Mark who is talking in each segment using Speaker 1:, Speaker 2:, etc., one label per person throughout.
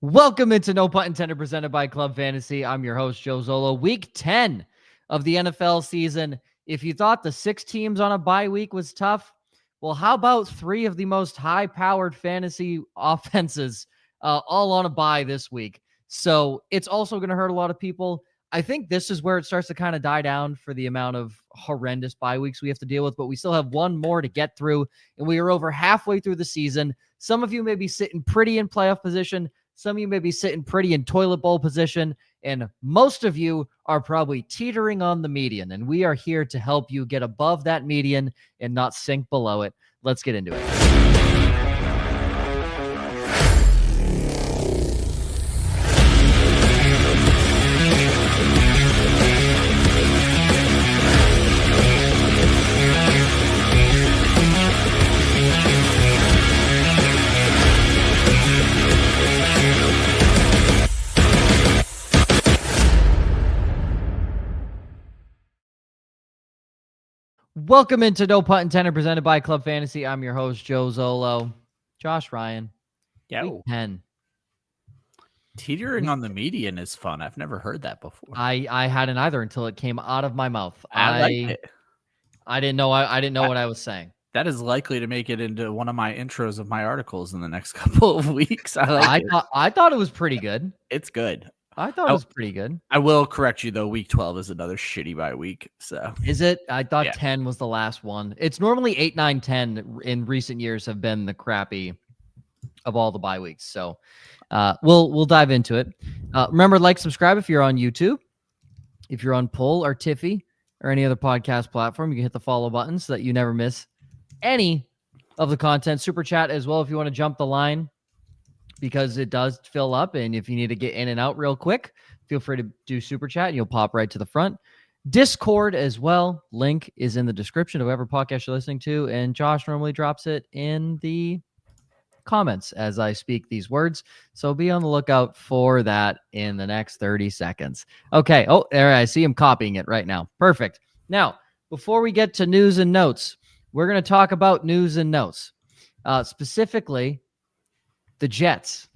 Speaker 1: Welcome into No Punt Intended, presented by Club Fantasy. I'm your host, Joe Zolo. Week 10 of the NFL season. If you thought the 6 teams on a bye week was tough, well, how about 3 of the most high-powered fantasy offenses all on a bye this week? So it's also going to hurt a lot of people. I think this is where it starts to kind of die down for the amount of horrendous bye weeks we have to deal with, but we still have one more to get through, and we are over halfway through the season. Some of you may be sitting pretty in playoff position. Some of you may be sitting pretty in toilet bowl position, and most of you are probably teetering on the median, and we are here to help you get above that median and not sink below it. Let's get into it. Welcome into No Punt Intended, presented by Club Fantasy. I'm your host, Joe Zolo. Josh Ryan.
Speaker 2: Week
Speaker 1: 10.
Speaker 2: Teetering on the median is fun. I've never heard that before.
Speaker 1: I hadn't either until it came out of my mouth.
Speaker 2: I liked it.
Speaker 1: I didn't know what I was saying.
Speaker 2: That is likely to make it into one of my intros of my articles in the next couple of weeks. I
Speaker 1: thought it was pretty good.
Speaker 2: It's good.
Speaker 1: I thought it was pretty good.
Speaker 2: I will correct you, though. Week 12 is another shitty bye week. So
Speaker 1: is it? I thought 10 was the last one. It's normally 8, 9, 10 in recent years have been the crappy of all the bye weeks. So we'll dive into it. Remember, like, subscribe if you're on YouTube. If you're on Pull or Tiffy or any other podcast platform, you can hit the follow button so that you never miss any of the content. Super chat as well if you want to jump the line, because it does fill up, and if you need to get in and out real quick, feel free to do super chat and you'll pop right to the front. Discord as well. Link is in the description of whatever podcast you're listening to, and Josh normally drops it in the comments as I speak these words, so be on the lookout for that in the next 30 seconds. Okay. Oh, there, I see him copying it right now. Perfect. Now, before we get to news and notes, we're going to talk about news and notes, specifically the Jets,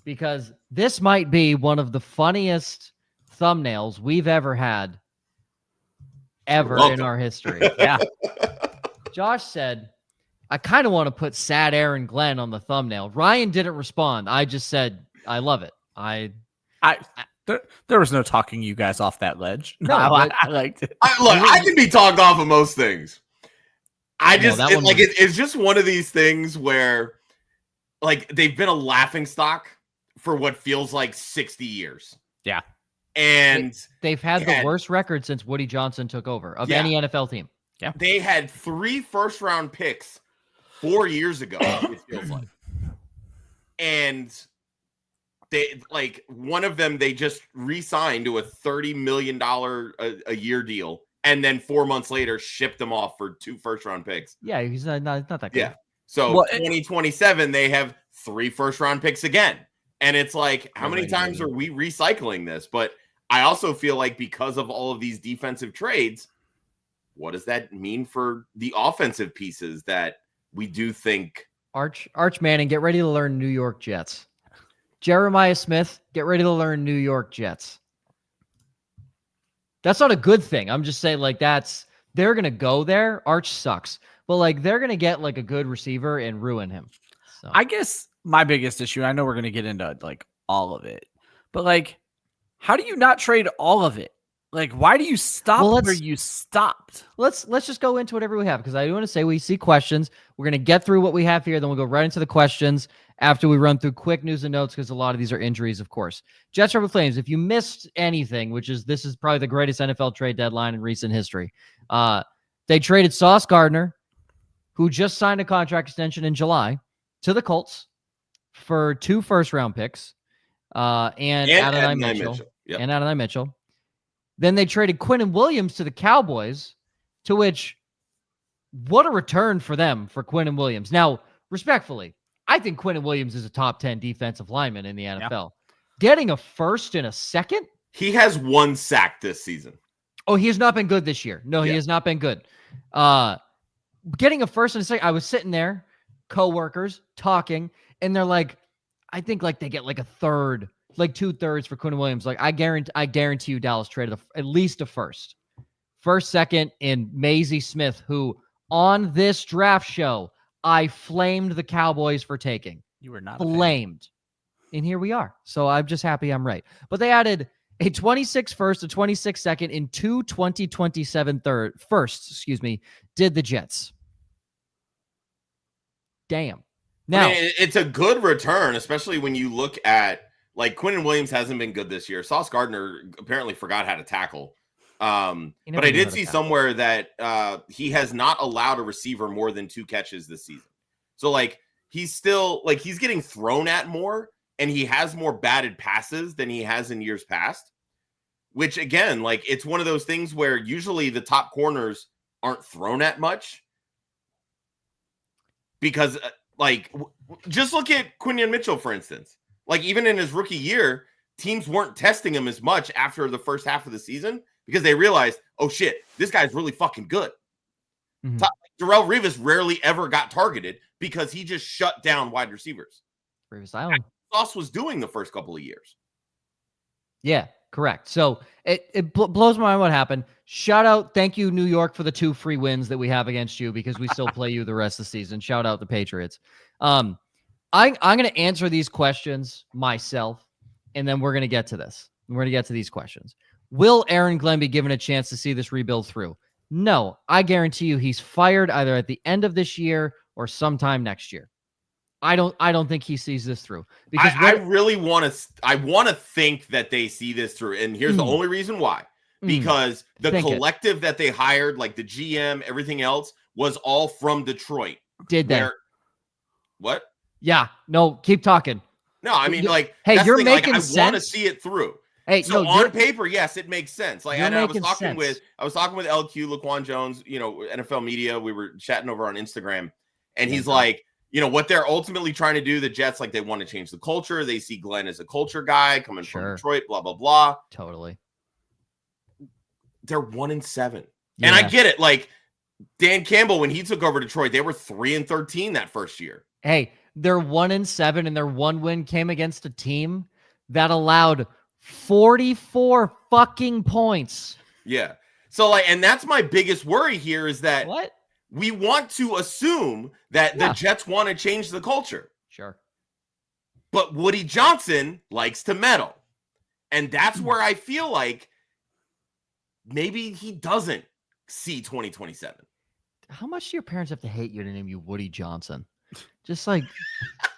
Speaker 1: because this might be one of the funniest thumbnails we've ever had in our history. Yeah. Josh said, I kind of want to put sad Aaron Glenn on the thumbnail. Ryan didn't respond. I just said, I love it.
Speaker 2: There was no talking you guys off that ledge. No, I liked it.
Speaker 3: I can be talked off of most things. It's just one of these things where, like, they've been a laughing stock for what feels like 60 years.
Speaker 2: Yeah.
Speaker 3: And
Speaker 1: they've had the worst record since Woody Johnson took over of any NFL team.
Speaker 2: Yeah.
Speaker 3: They had 3 first-round picks 4 years ago, it feels like. And they, like, one of them they just re-signed to a $30 million a year deal, and then 4 months later shipped them off for 2 first-round picks.
Speaker 1: Yeah, he's not that good.
Speaker 3: Yeah. So 2027, they have 3 first-round picks again. And it's like, how many times are we recycling this? But I also feel like because of all of these defensive trades, what does that mean for the offensive pieces that we do think?
Speaker 1: Arch Manning, get ready to learn New York Jets. Jeremiah Smith, get ready to learn New York Jets. That's not a good thing. I'm just saying, like, they're going to go there. Arch sucks. But, like, they're going to get, like, a good receiver and ruin him. So.
Speaker 2: I guess my biggest issue, I know we're going to get into, like, all of it, but, like, how do you not trade all of it? Like, why do you stop where you stopped?
Speaker 1: Let's just go into whatever we have, because I do want to say we see questions. We're going to get through what we have here, then we'll go right into the questions after we run through quick news and notes, because a lot of these are injuries, of course. Jets Rebel Flames, if you missed anything, this is probably the greatest NFL trade deadline in recent history. They traded Sauce Gardner, who just signed a contract extension in July, to the Colts for 2 first-round picks and Adonai Mitchell. Yep. And Adonai Mitchell. Then they traded Quinnen Williams to the Cowboys, to which, what a return for them for Quinnen Williams. Now, respectfully, I think Quinnen Williams is a top 10 defensive lineman in the NFL. Yeah. Getting a first and a second?
Speaker 3: He has 1 sack this season.
Speaker 1: Oh, he has not been good this year. No, he has not been good. Getting a first and a second, I was sitting there, coworkers, talking, and they're like, I think like they get like a third, like 2/3 for Quinn Williams. Like I guarantee you Dallas traded at least a first, second, and Maisie Smith, who on this draft show I flamed the Cowboys for taking.
Speaker 2: You were not
Speaker 1: flamed, and here we are. So I'm just happy I'm right. But they added a 26 first, a 26 second, and 2 2027 firsts. Did the Jets? Damn. Now,
Speaker 3: it's a good return, especially when you look at like Quinnen Williams hasn't been good this year. Sauce Gardner apparently forgot how to tackle. But I did see somewhere that he has not allowed a receiver more than 2 catches this season. So like he's still like he's getting thrown at more, and he has more batted passes than he has in years past. Which again, like it's one of those things where usually the top corners aren't thrown at much because. Like, just look at Quinion Mitchell, for instance. Like, even in his rookie year, teams weren't testing him as much after the first half of the season because they realized, oh, shit, this guy's really fucking good. Mm-hmm. Darrelle Revis rarely ever got targeted because he just shut down wide receivers.
Speaker 1: Revis Island.
Speaker 3: Sauce was doing the first couple of years.
Speaker 1: Yeah, correct. So it blows my mind what happened. Shout out, thank you, New York, for the 2 free wins that we have against you because we still play you the rest of the season. Shout out the Patriots. I'm going to answer these questions myself, and then we're going to get to this. We're going to get to these questions. Will Aaron Glenn be given a chance to see this rebuild through? No, I guarantee you he's fired either at the end of this year or sometime next year. I don't think he sees this through because
Speaker 3: I really want to think that they see this through. And here's the only reason why, because the collective that they hired, like the GM, everything else was all from Detroit.
Speaker 1: Did they?
Speaker 3: What?
Speaker 1: Yeah, no, keep talking.
Speaker 3: No, I mean, like,
Speaker 1: hey, you're making
Speaker 3: like,
Speaker 1: sense.
Speaker 3: I want to see it through.
Speaker 1: Hey,
Speaker 3: so
Speaker 1: no,
Speaker 3: on paper, yes, it makes sense. Like, and I was talking
Speaker 1: sense.
Speaker 3: with LQ, Laquan Jones, NFL media. We were chatting over on Instagram, and he's like, what they're ultimately trying to do, the Jets, like they want to change the culture. They see Glenn as a culture guy coming from Detroit, blah, blah, blah.
Speaker 1: Totally.
Speaker 3: They're 1-7. Yeah. And I get it. Like Dan Campbell, when he took over Detroit, they were 3-13 that first year.
Speaker 1: Hey, they're 1-7, and their one win came against a team that allowed 44 fucking points.
Speaker 3: Yeah. So like, and that's my biggest worry here is that
Speaker 1: what?
Speaker 3: We want to assume that the Jets want to change the culture.
Speaker 1: Sure.
Speaker 3: But Woody Johnson likes to meddle. And that's where I feel like maybe he doesn't see 2027.
Speaker 1: How much do your parents have to hate you to name you Woody Johnson? Just like,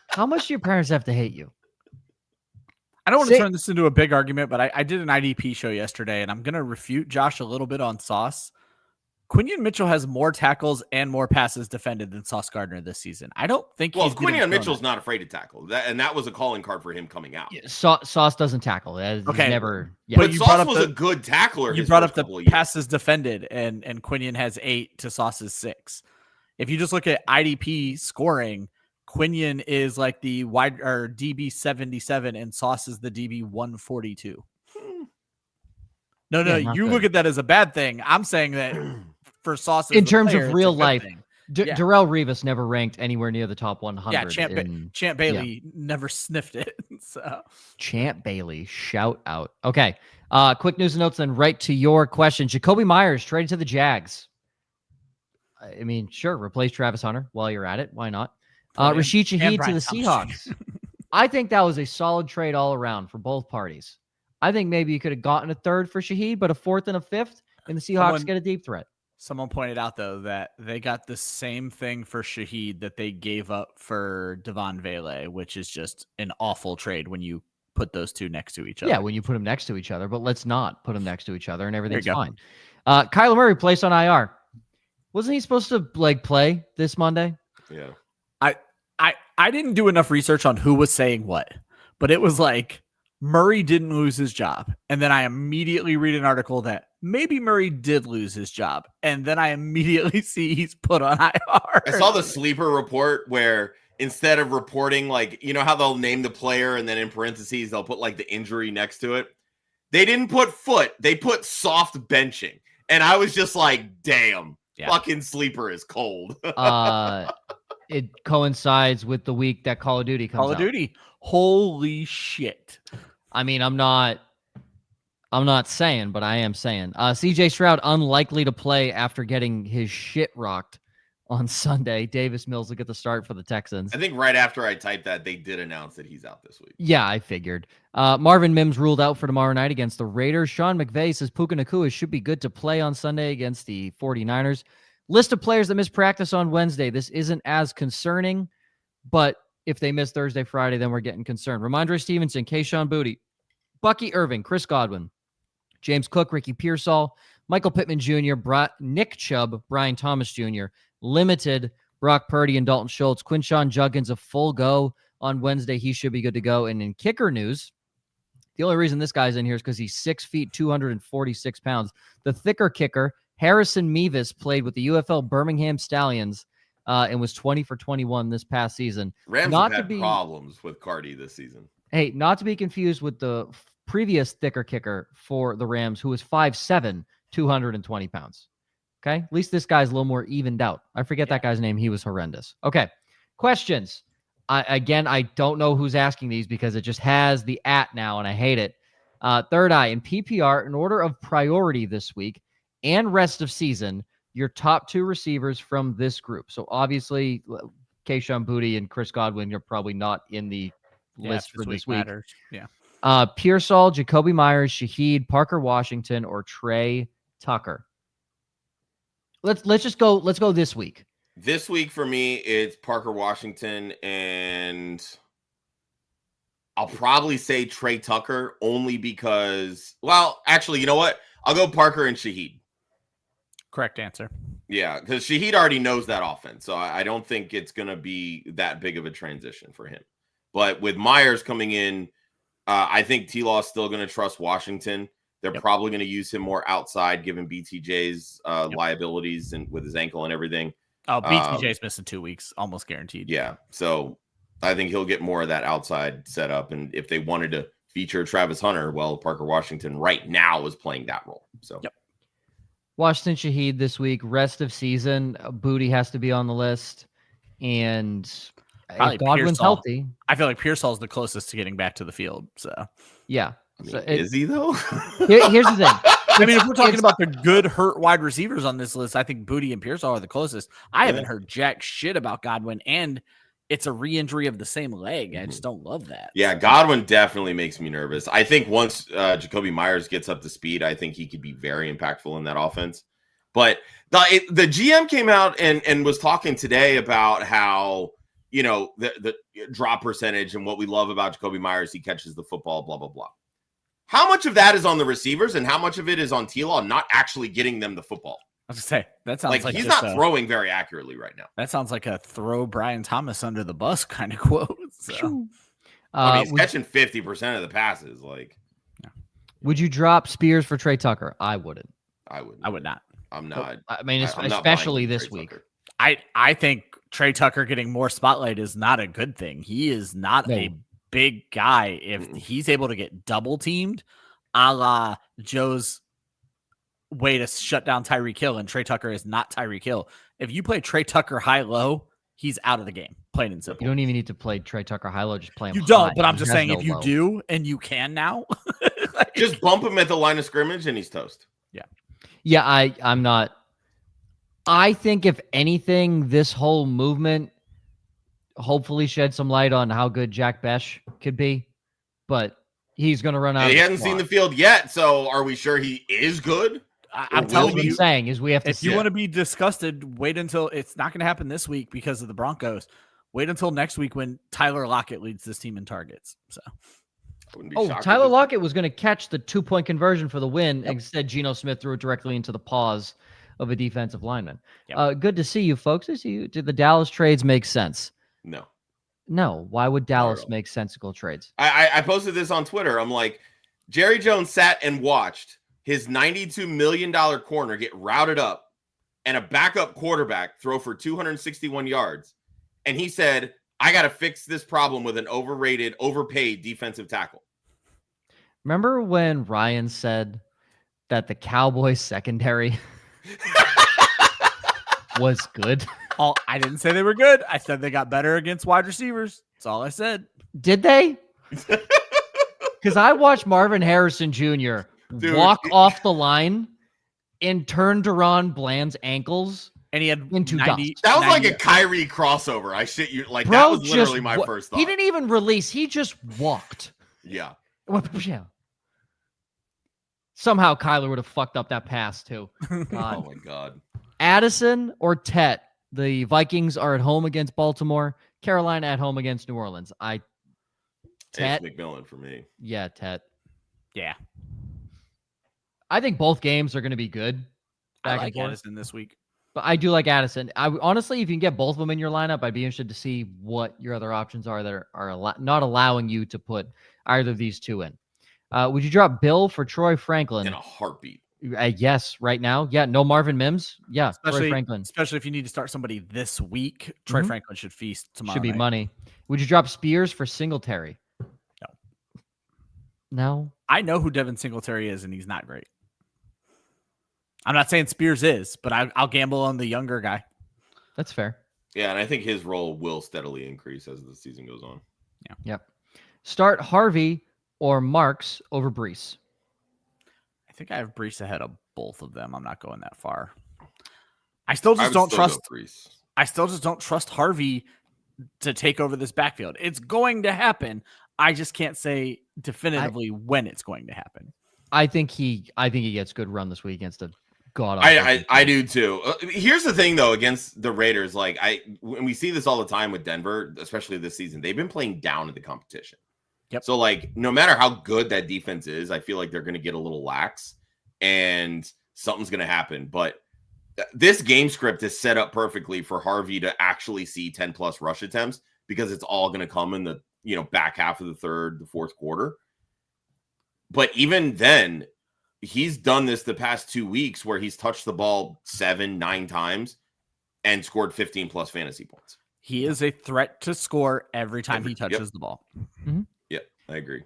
Speaker 1: how much do your parents have to hate you?
Speaker 2: I don't want to turn this into a big argument, but I did an IDP show yesterday, and I'm going to refute Josh a little bit on Sauce. Quinion Mitchell has more tackles and more passes defended than Sauce Gardner this season. I don't think he's
Speaker 3: Quinion Mitchell's not afraid to tackle. That was a calling card for him coming out.
Speaker 1: Yeah, Sauce doesn't tackle. Okay. Never.
Speaker 3: Yeah. But Sauce was a good tackler.
Speaker 2: You brought up the passes defended, and Quinion has 8 to Sauce's 6. If you just look at IDP scoring, Quinion is like the wide or DB 77, and Sauce is the DB 142. No, you look at that as a bad thing. I'm saying that for Sauce
Speaker 1: in terms of real life, Darrelle Revis never ranked anywhere near the top 100.
Speaker 2: Yeah, Champ Bailey never sniffed it. So
Speaker 1: Champ Bailey, shout out. Okay, quick news and notes, then right to your question. Jacoby Myers traded to the Jags. I mean, sure, replace Travis Hunter while you're at it. Why not? Rashid Shaheed to the Seahawks. I think that was a solid trade all around for both parties. I think maybe you could have gotten a third for Shaheed, but a fourth and a fifth, and the Seahawks get a deep threat.
Speaker 2: Someone pointed out, though, that they got the same thing for Shaheed that they gave up for Devon Vele, which is just an awful trade when you put those two next to each other.
Speaker 1: Yeah, when you put them next to each other, but let's not put them next to each other, and everything's fine. Kyler Murray placed on IR. Wasn't he supposed to play this Monday?
Speaker 3: Yeah.
Speaker 2: I didn't do enough research on who was saying what, but it was like Murray didn't lose his job. And then I immediately read an article that maybe Murray did lose his job. And then I immediately see he's put on IR.
Speaker 3: I saw the sleeper report where instead of reporting, like, you know how they'll name the player and then in parentheses, they'll put like the injury next to it. They didn't put foot. They put soft benching. And I was just like, damn, fucking sleeper is cold.
Speaker 1: it coincides with the week that Call of Duty comes out.
Speaker 2: Call of Duty. Holy shit.
Speaker 1: I mean, I'm not saying, but I am saying. CJ Stroud unlikely to play after getting his shit rocked on Sunday. Davis Mills will get the start for the Texans.
Speaker 3: I think right after I typed that, they did announce that he's out this week.
Speaker 1: Yeah, I figured. Marvin Mims ruled out for tomorrow night against the Raiders. Sean McVay says Puka Nacua should be good to play on Sunday against the 49ers. List of players that missed practice on Wednesday. This isn't as concerning, but if they miss Thursday, Friday, then we're getting concerned. Ramondre Stevenson, Kayshon Boutte, Bucky Irving, Chris Godwin, James Cook, Ricky Pearsall, Michael Pittman Jr., Nick Chubb, Brian Thomas Jr., limited Brock Purdy and Dalton Schultz. Quinshon Judkins a full go on Wednesday. He should be good to go. And in kicker news, the only reason this guy's in here is because he's 6 feet, 246 pounds. The thicker kicker, Harrison Mevis, played with the UFL Birmingham Stallions and was 20 for 21 this past season.
Speaker 3: Rams have had problems with Cardi this season.
Speaker 1: Hey, not to be confused with the previous thicker kicker for the Rams, who was 5'7", 220 pounds. Okay, at least this guy's a little more evened out. I forget that guy's name. He was horrendous. Okay, questions. I don't know who's asking these because it just has the @ now, and I hate it. Third Eye, in PPR, in order of priority this week and rest of season, your top 2 receivers from this group. So obviously, Kayshon Boutte and Chris Godwin, you're probably not in the list for this week.
Speaker 2: Matters. Yeah.
Speaker 1: Pearsall, Jacoby Myers, Shaheed, Parker Washington, or Trey Tucker. Let's go this week.
Speaker 3: This week for me, it's Parker Washington, and I'll probably say Trey Tucker only because, well, actually, you know what? I'll go Parker and Shaheed.
Speaker 2: Correct answer.
Speaker 3: Yeah, because Shaheed already knows that offense, so I don't think it's going to be that big of a transition for him. But with Myers coming in, I think T-Law is still going to trust Washington. They're probably going to use him more outside, given BTJ's liabilities and with his ankle and everything.
Speaker 2: Oh, BTJ's missing 2 weeks, almost guaranteed.
Speaker 3: Yeah, so I think he'll get more of that outside setup. And if they wanted to feature Travis Hunter, well, Parker Washington right now is playing that role. So,
Speaker 1: Washington Shaheed this week, rest of season. Boutte has to be on the list, and
Speaker 2: probably
Speaker 1: if Godwin's healthy,
Speaker 2: I feel like Pearsall's the closest to getting back to the field. So,
Speaker 1: yeah.
Speaker 3: I mean, is he though?
Speaker 1: Here's the thing.
Speaker 2: I mean, if we're talking about the good hurt wide receivers on this list, I think Boutte and Pearsall are the closest. I haven't heard jack shit about Godwin, and it's a re-injury of the same leg. I just don't love that.
Speaker 3: Yeah, Godwin definitely makes me nervous. I think once Jacoby Myers gets up to speed, I think he could be very impactful in that offense. But the GM came out and was talking today about how, you know, the drop percentage and what we love about Jacoby Myers, he catches the football, blah, blah, blah. How much of that is on the receivers and how much of it is on T-Law not actually getting them the football?
Speaker 2: I was going to say, that sounds like
Speaker 3: he's not throwing very accurately right now.
Speaker 2: That sounds like a throw Brian Thomas under the bus kind of quote. So.
Speaker 3: I mean, he's catching 50% of the passes.
Speaker 1: Would you drop Spears for Trey Tucker? I wouldn't.
Speaker 3: I wouldn't.
Speaker 2: I would not.
Speaker 3: I'm not.
Speaker 1: I mean, especially this week.
Speaker 2: I think Trey Tucker getting more spotlight is not a good thing. He is not a big guy. If he's able to get double teamed, a la Joe's way to shut down Tyreek Hill, and Trey Tucker is not Tyreek Hill. If you play Trey Tucker high-low, he's out of the game, plain and simple.
Speaker 1: You don't even need to play Trey Tucker high-low, just play him
Speaker 2: You
Speaker 1: high.
Speaker 2: don't, but I'm just saying
Speaker 1: no
Speaker 2: if you
Speaker 1: low.
Speaker 2: do, and you can now.
Speaker 3: Just bump him at the line of scrimmage and he's toast.
Speaker 1: Yeah, I'm not. I think if anything, this whole movement hopefully shed some light on how good Jack Besh could be, but he's going to run out.
Speaker 3: And he hasn't seen the field yet, so are we sure he is good?
Speaker 2: I'm telling you,
Speaker 1: saying is we have to.
Speaker 2: If you want to be disgusted, wait until it's not going to happen this week because of the Broncos. Wait until next week when Tyler Lockett leads this team in targets. So,
Speaker 1: Tyler Lockett was going to catch the 2-point conversion for the win. Yep. Instead, Geno Smith threw it directly into the paws of a defensive lineman. Yep. Good to see you, folks. Did the Dallas trades make sense? No. Why would Dallas make sensical trades?
Speaker 3: I posted this on Twitter. I'm like, Jerry Jones sat and watched his $92 million corner get routed up and a backup quarterback throw for 261 yards. And he said, I got to fix this problem with an overrated, overpaid defensive tackle.
Speaker 1: Remember when Ryan said that the Cowboys secondary was good?
Speaker 2: I didn't say they were good. I said they got better against wide receivers. That's all I said.
Speaker 1: Did they? Because I watched Marvin Harrison Jr.
Speaker 3: Dude,
Speaker 1: walk off the line and turn Deron Bland's ankles
Speaker 2: And he had
Speaker 1: into
Speaker 2: 90.
Speaker 1: dust.
Speaker 3: That was like
Speaker 2: 90
Speaker 3: a Kyrie crossover. I shit you. Like,
Speaker 1: Bro,
Speaker 3: that was literally my
Speaker 1: just
Speaker 3: first thought.
Speaker 1: He didn't even release. He just walked.
Speaker 3: Yeah.
Speaker 1: Somehow Kyler would have fucked up that pass too.
Speaker 3: Oh
Speaker 1: God.
Speaker 3: my God.
Speaker 1: Addison or Tet? The Vikings are at home against Baltimore. Carolina at home against New Orleans. Tet.
Speaker 3: It's McMillan for me.
Speaker 1: Yeah, Tet.
Speaker 2: Yeah.
Speaker 1: I think both games are going to be good.
Speaker 2: I
Speaker 1: Back and
Speaker 2: like
Speaker 1: forth.
Speaker 2: Addison this week.
Speaker 1: But I do like Addison. Honestly, if you can get both of them in your lineup, I'd be interested to see what your other options are that are not allowing you to put either of these two in. Would you drop Bill for Troy Franklin?
Speaker 3: In a heartbeat.
Speaker 1: Yes, right now. Yeah, no Marvin Mims. Yeah, Troy Franklin.
Speaker 2: Especially if you need to start somebody this week. Troy Franklin should feast tomorrow.
Speaker 1: Should be
Speaker 2: night.
Speaker 1: money. Would you drop Spears for Singletary? No.
Speaker 2: I know who Devin Singletary is, and he's not great. I'm not saying Spears is, but I'll gamble on the younger guy.
Speaker 1: That's fair.
Speaker 3: Yeah, and I think his role will steadily increase as the season goes on.
Speaker 2: Yeah.
Speaker 1: Yep. Start Harvey or Marks over Brees.
Speaker 2: I think I have Brees ahead of both of them. I'm not going that far. I still just don't trust. I still just don't trust Harvey to take over this backfield. It's going to happen. I just can't say definitively when it's going to happen.
Speaker 1: I think he gets good run this week against a god.
Speaker 3: I do too. Here's the thing though, against the Raiders, when we see this all the time with Denver, especially this season, they've been playing down in the competition.
Speaker 2: Yep.
Speaker 3: So no matter how good that defense is, I feel like they're going to get a little lax and something's going to happen. But this game script is set up perfectly for Harvey to actually see 10 plus rush attempts because it's all going to come in the back half of the fourth quarter. But even then, he's done this the past 2 weeks where he's touched the ball 7-9 times and scored 15 plus fantasy points.
Speaker 2: He is a threat to score every time he touches the ball.
Speaker 1: Mm-hmm.
Speaker 3: Yeah, I agree.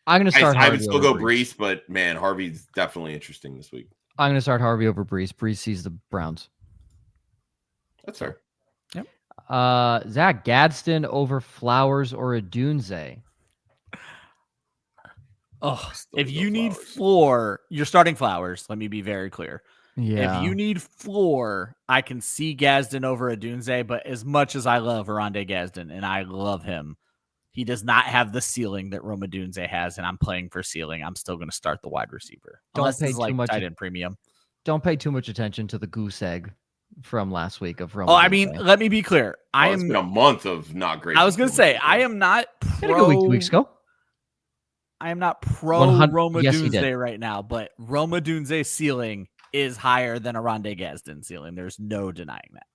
Speaker 1: I'm going to start Harvey.
Speaker 3: I would still go Brees, but man, Harvey's definitely interesting this week.
Speaker 1: I'm going to start Harvey over Brees. Brees sees the Browns.
Speaker 3: That's fair.
Speaker 2: Yep.
Speaker 1: Zach Gadsden over Flowers or Adunze.
Speaker 2: Oh, if you need floor, you're starting Flowers. Let me be very clear.
Speaker 1: Yeah.
Speaker 2: If you need floor, I can see Gadsden over Adunze, but as much as I love Oronde Gadsden, and I love him, he does not have the ceiling that Rome Odunze has, and I'm playing for ceiling. I'm still going to start the wide receiver. Unless it's like tight end premium.
Speaker 1: Don't pay too much attention to the goose egg from last week of Rome.
Speaker 2: Oh, I mean, let me be clear.
Speaker 3: It's been a month of not great.
Speaker 2: I was going to say, I am not pro.
Speaker 1: Had a good week 2 weeks ago.
Speaker 2: I am not pro Roma Dunze right now, but Roma Dunze's ceiling is higher than Oronde Gadsden ceiling. There's no denying that.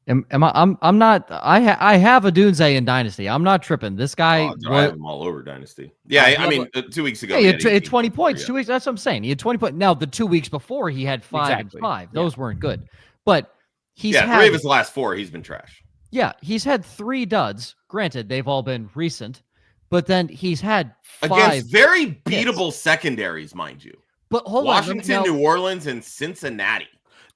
Speaker 1: I'm not. I have a Dunze in Dynasty. I'm not tripping. This guy.
Speaker 3: I have him all over Dynasty. Yeah, I mean, 2 weeks ago,
Speaker 1: he had 20 points. 2 weeks. That's what I'm saying. He had 20 points. Now the 2 weeks before, he had 5 and 5. Those weren't good. But he's had
Speaker 3: 3 of his last 4. He's been trash.
Speaker 1: Yeah, he's had 3 duds. Granted, they've all been recent. But then he's had 5
Speaker 3: against very beatable secondaries, mind you.
Speaker 1: But hold
Speaker 3: Washington,
Speaker 1: on,
Speaker 3: New Orleans, and Cincinnati.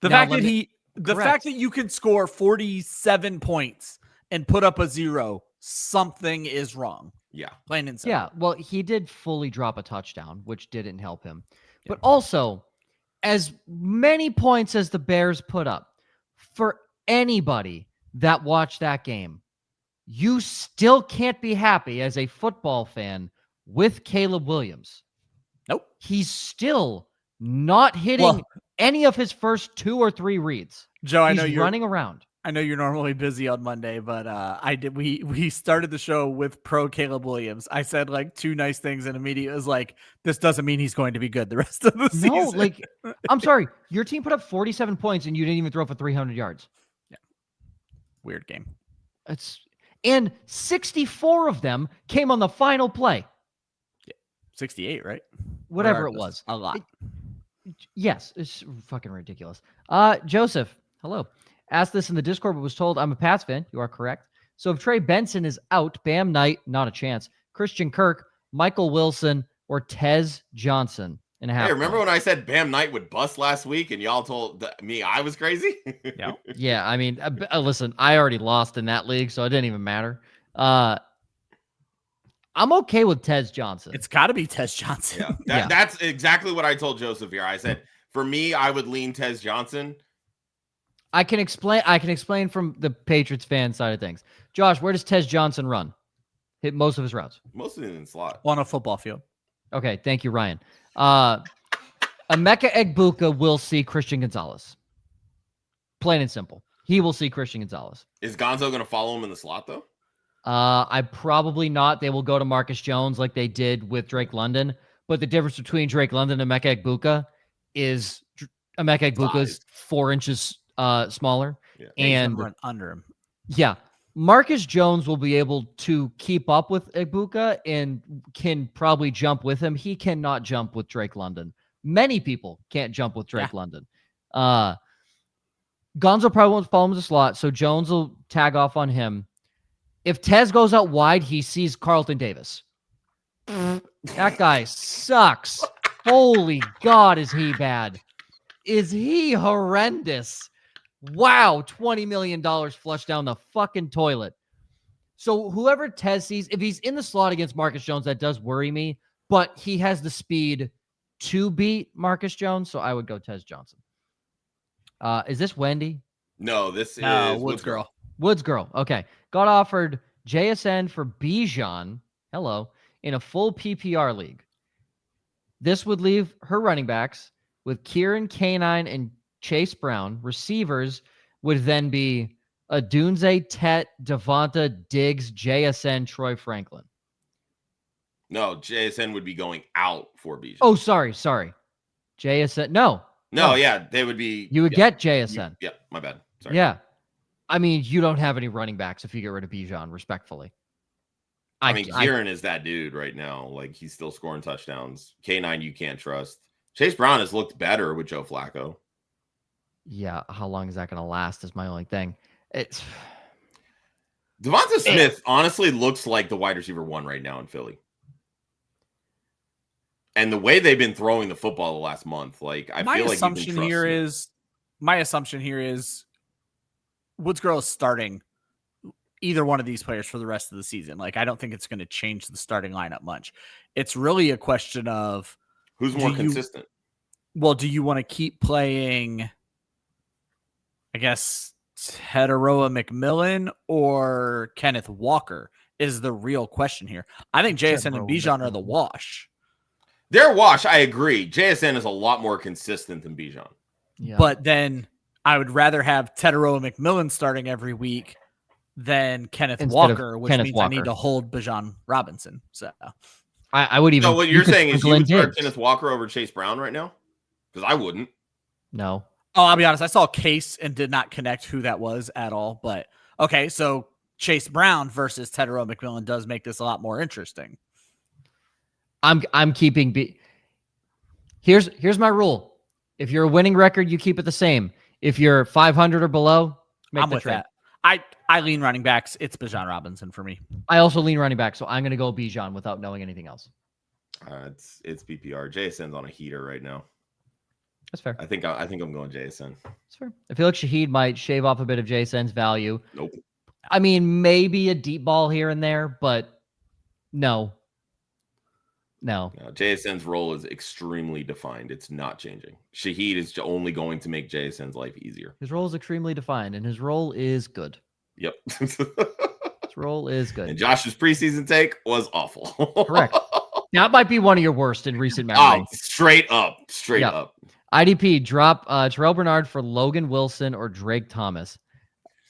Speaker 2: The fact that you can score 47 points and put up a 0, something is wrong.
Speaker 3: Yeah,
Speaker 2: plain and simple.
Speaker 1: Yeah, well, he did fully drop a touchdown, which didn't help him. Yeah. But also, as many points as the Bears put up, for anybody that watched that game, you still can't be happy as a football fan with Caleb Williams.
Speaker 2: Nope.
Speaker 1: He's still not hitting any of his first 2 or 3 reads.
Speaker 2: Joe, I know
Speaker 1: you're running around.
Speaker 2: I know you're normally busy on Monday, but we started the show with pro Caleb Williams. I said 2 nice things and immediately was like, this doesn't mean he's going to be good the rest of the season.
Speaker 1: No, I'm sorry. Your team put up 47 points and you didn't even throw for 300 yards.
Speaker 2: Yeah. Weird game.
Speaker 1: And 64 of them came on the final play.
Speaker 2: 68, right?
Speaker 1: Whatever it was.
Speaker 2: A lot.
Speaker 1: Yes, it's fucking ridiculous. Joseph, hello. Asked this in the Discord, but was told I'm a Pats fan. You are correct. So if Trey Benson is out, Bam Knight, not a chance. Christian Kirk, Michael Wilson, or Tez Johnson.
Speaker 3: Hey, remember when I said Bam Knight would bust last week and y'all told me I was crazy?
Speaker 2: Yeah.
Speaker 1: Yeah, I mean, listen, I already lost in that league, so it didn't even matter. I'm okay with Tez Johnson.
Speaker 2: It's got to be Tez Johnson.
Speaker 3: Yeah, that's exactly what I told Joseph here. I said, for me, I would lean Tez Johnson.
Speaker 1: I can explain from the Patriots fan side of things. Josh, where does Tez Johnson run? Hit most of his routes.
Speaker 3: Mostly in the slot.
Speaker 2: On a football field.
Speaker 1: Okay, thank you, Ryan. Emeka Egbuka will see Christian Gonzalez. Plain and simple. He will see Christian Gonzalez.
Speaker 3: Is Gonzo going to follow him in the slot, though?
Speaker 1: I probably not. They will go to Marcus Jones like they did with Drake London. But the difference between Drake London and Emeka Egbuka is Emeka Egbuka is 4 inches smaller.
Speaker 3: Yeah.
Speaker 1: And
Speaker 2: run under him.
Speaker 1: Yeah. Marcus Jones will be able to keep up with Egbuka and can probably jump with him. He cannot jump with Drake London. Many people can't jump with Drake London. Gonzo probably won't follow him to the slot, so Jones will tag off on him. If Tez goes out wide, he sees Carlton Davis. That guy sucks. Holy God, is he bad? Is he horrendous? Wow, $20 million flushed down the fucking toilet. So whoever Tez sees, if he's in the slot against Marcus Jones, that does worry me, but he has the speed to beat Marcus Jones, so I would go Tez Johnson. Is this Wendy?
Speaker 3: No, this is
Speaker 2: Woods Girl.
Speaker 1: Woods Girl. Okay. Got offered JSN for Bijan. Hello. In a full PPR league. This would leave her running backs with Kieran Canine and Chase Brown. Receivers would then be Adunze, Tet, Devonta, Diggs, JSN, Troy Franklin.
Speaker 3: No, JSN would be going out for Bijan.
Speaker 1: Oh, sorry. JSN. No,
Speaker 3: yeah, they would be.
Speaker 1: You would get JSN.
Speaker 3: Yeah, my bad. Sorry.
Speaker 1: Yeah. I mean, you don't have any running backs if you get rid of Bijan, respectfully.
Speaker 3: I mean, Kieran is that dude right now. Like, he's still scoring touchdowns. K9, you can't trust. Chase Brown has looked better with Joe Flacco.
Speaker 1: Yeah, how long is that going to last is my only thing.
Speaker 3: Devonta Smith honestly looks like the wide receiver 1 right now in Philly. And the way they've been throwing the football the last month, like, I feel like
Speaker 2: my assumption here is Woods Girl is starting either one of these players for the rest of the season. Like, I don't think it's going to change the starting lineup much. It's really a question of
Speaker 3: who's more consistent.
Speaker 2: Do you want to keep playing, I guess, Teteroa McMillan or Kenneth Walker is the real question here. I think JSN and Bijan are the wash.
Speaker 3: They're wash, I agree. JSN is a lot more consistent than Bijan.
Speaker 1: Yeah.
Speaker 2: But then I would rather have Teteroa McMillan starting every week than Kenneth Walker, which means I need to hold Bijan Robinson. So
Speaker 1: I would even.
Speaker 3: So what you're saying is you would start Kenneth Walker over Chase Brown right now? Because I wouldn't.
Speaker 1: No.
Speaker 2: Oh, I'll be honest. I saw Case and did not connect who that was at all. But okay, so Chase Brown versus Teteroa McMillan does make this a lot more interesting.
Speaker 1: I'm keeping Here's my rule. If you're a winning record, you keep it the same. If you're 500 or below, make the trade.
Speaker 2: That. I lean running backs. It's Bijan Robinson for me.
Speaker 1: I also lean running back, so I'm going to go Bijan without knowing anything else.
Speaker 3: It's PPR. JSN's on a heater right now.
Speaker 1: That's fair.
Speaker 3: I think I'm going JSN.
Speaker 1: That's fair. I feel like Shaheed might shave off a bit of JSN's value.
Speaker 3: Nope.
Speaker 1: I mean, maybe a deep ball here and there, but no.
Speaker 3: JSN's role is extremely defined. It's not changing. Shaheed is only going to make JSN's life easier.
Speaker 1: His role is extremely defined, and his role is good.
Speaker 3: Yep.
Speaker 1: His role is good.
Speaker 3: And Josh's preseason take was awful.
Speaker 1: Correct. That might be one of your worst in recent memory.
Speaker 3: Straight up.
Speaker 1: IDP, drop Terrell Bernard for Logan Wilson or Drake Thomas.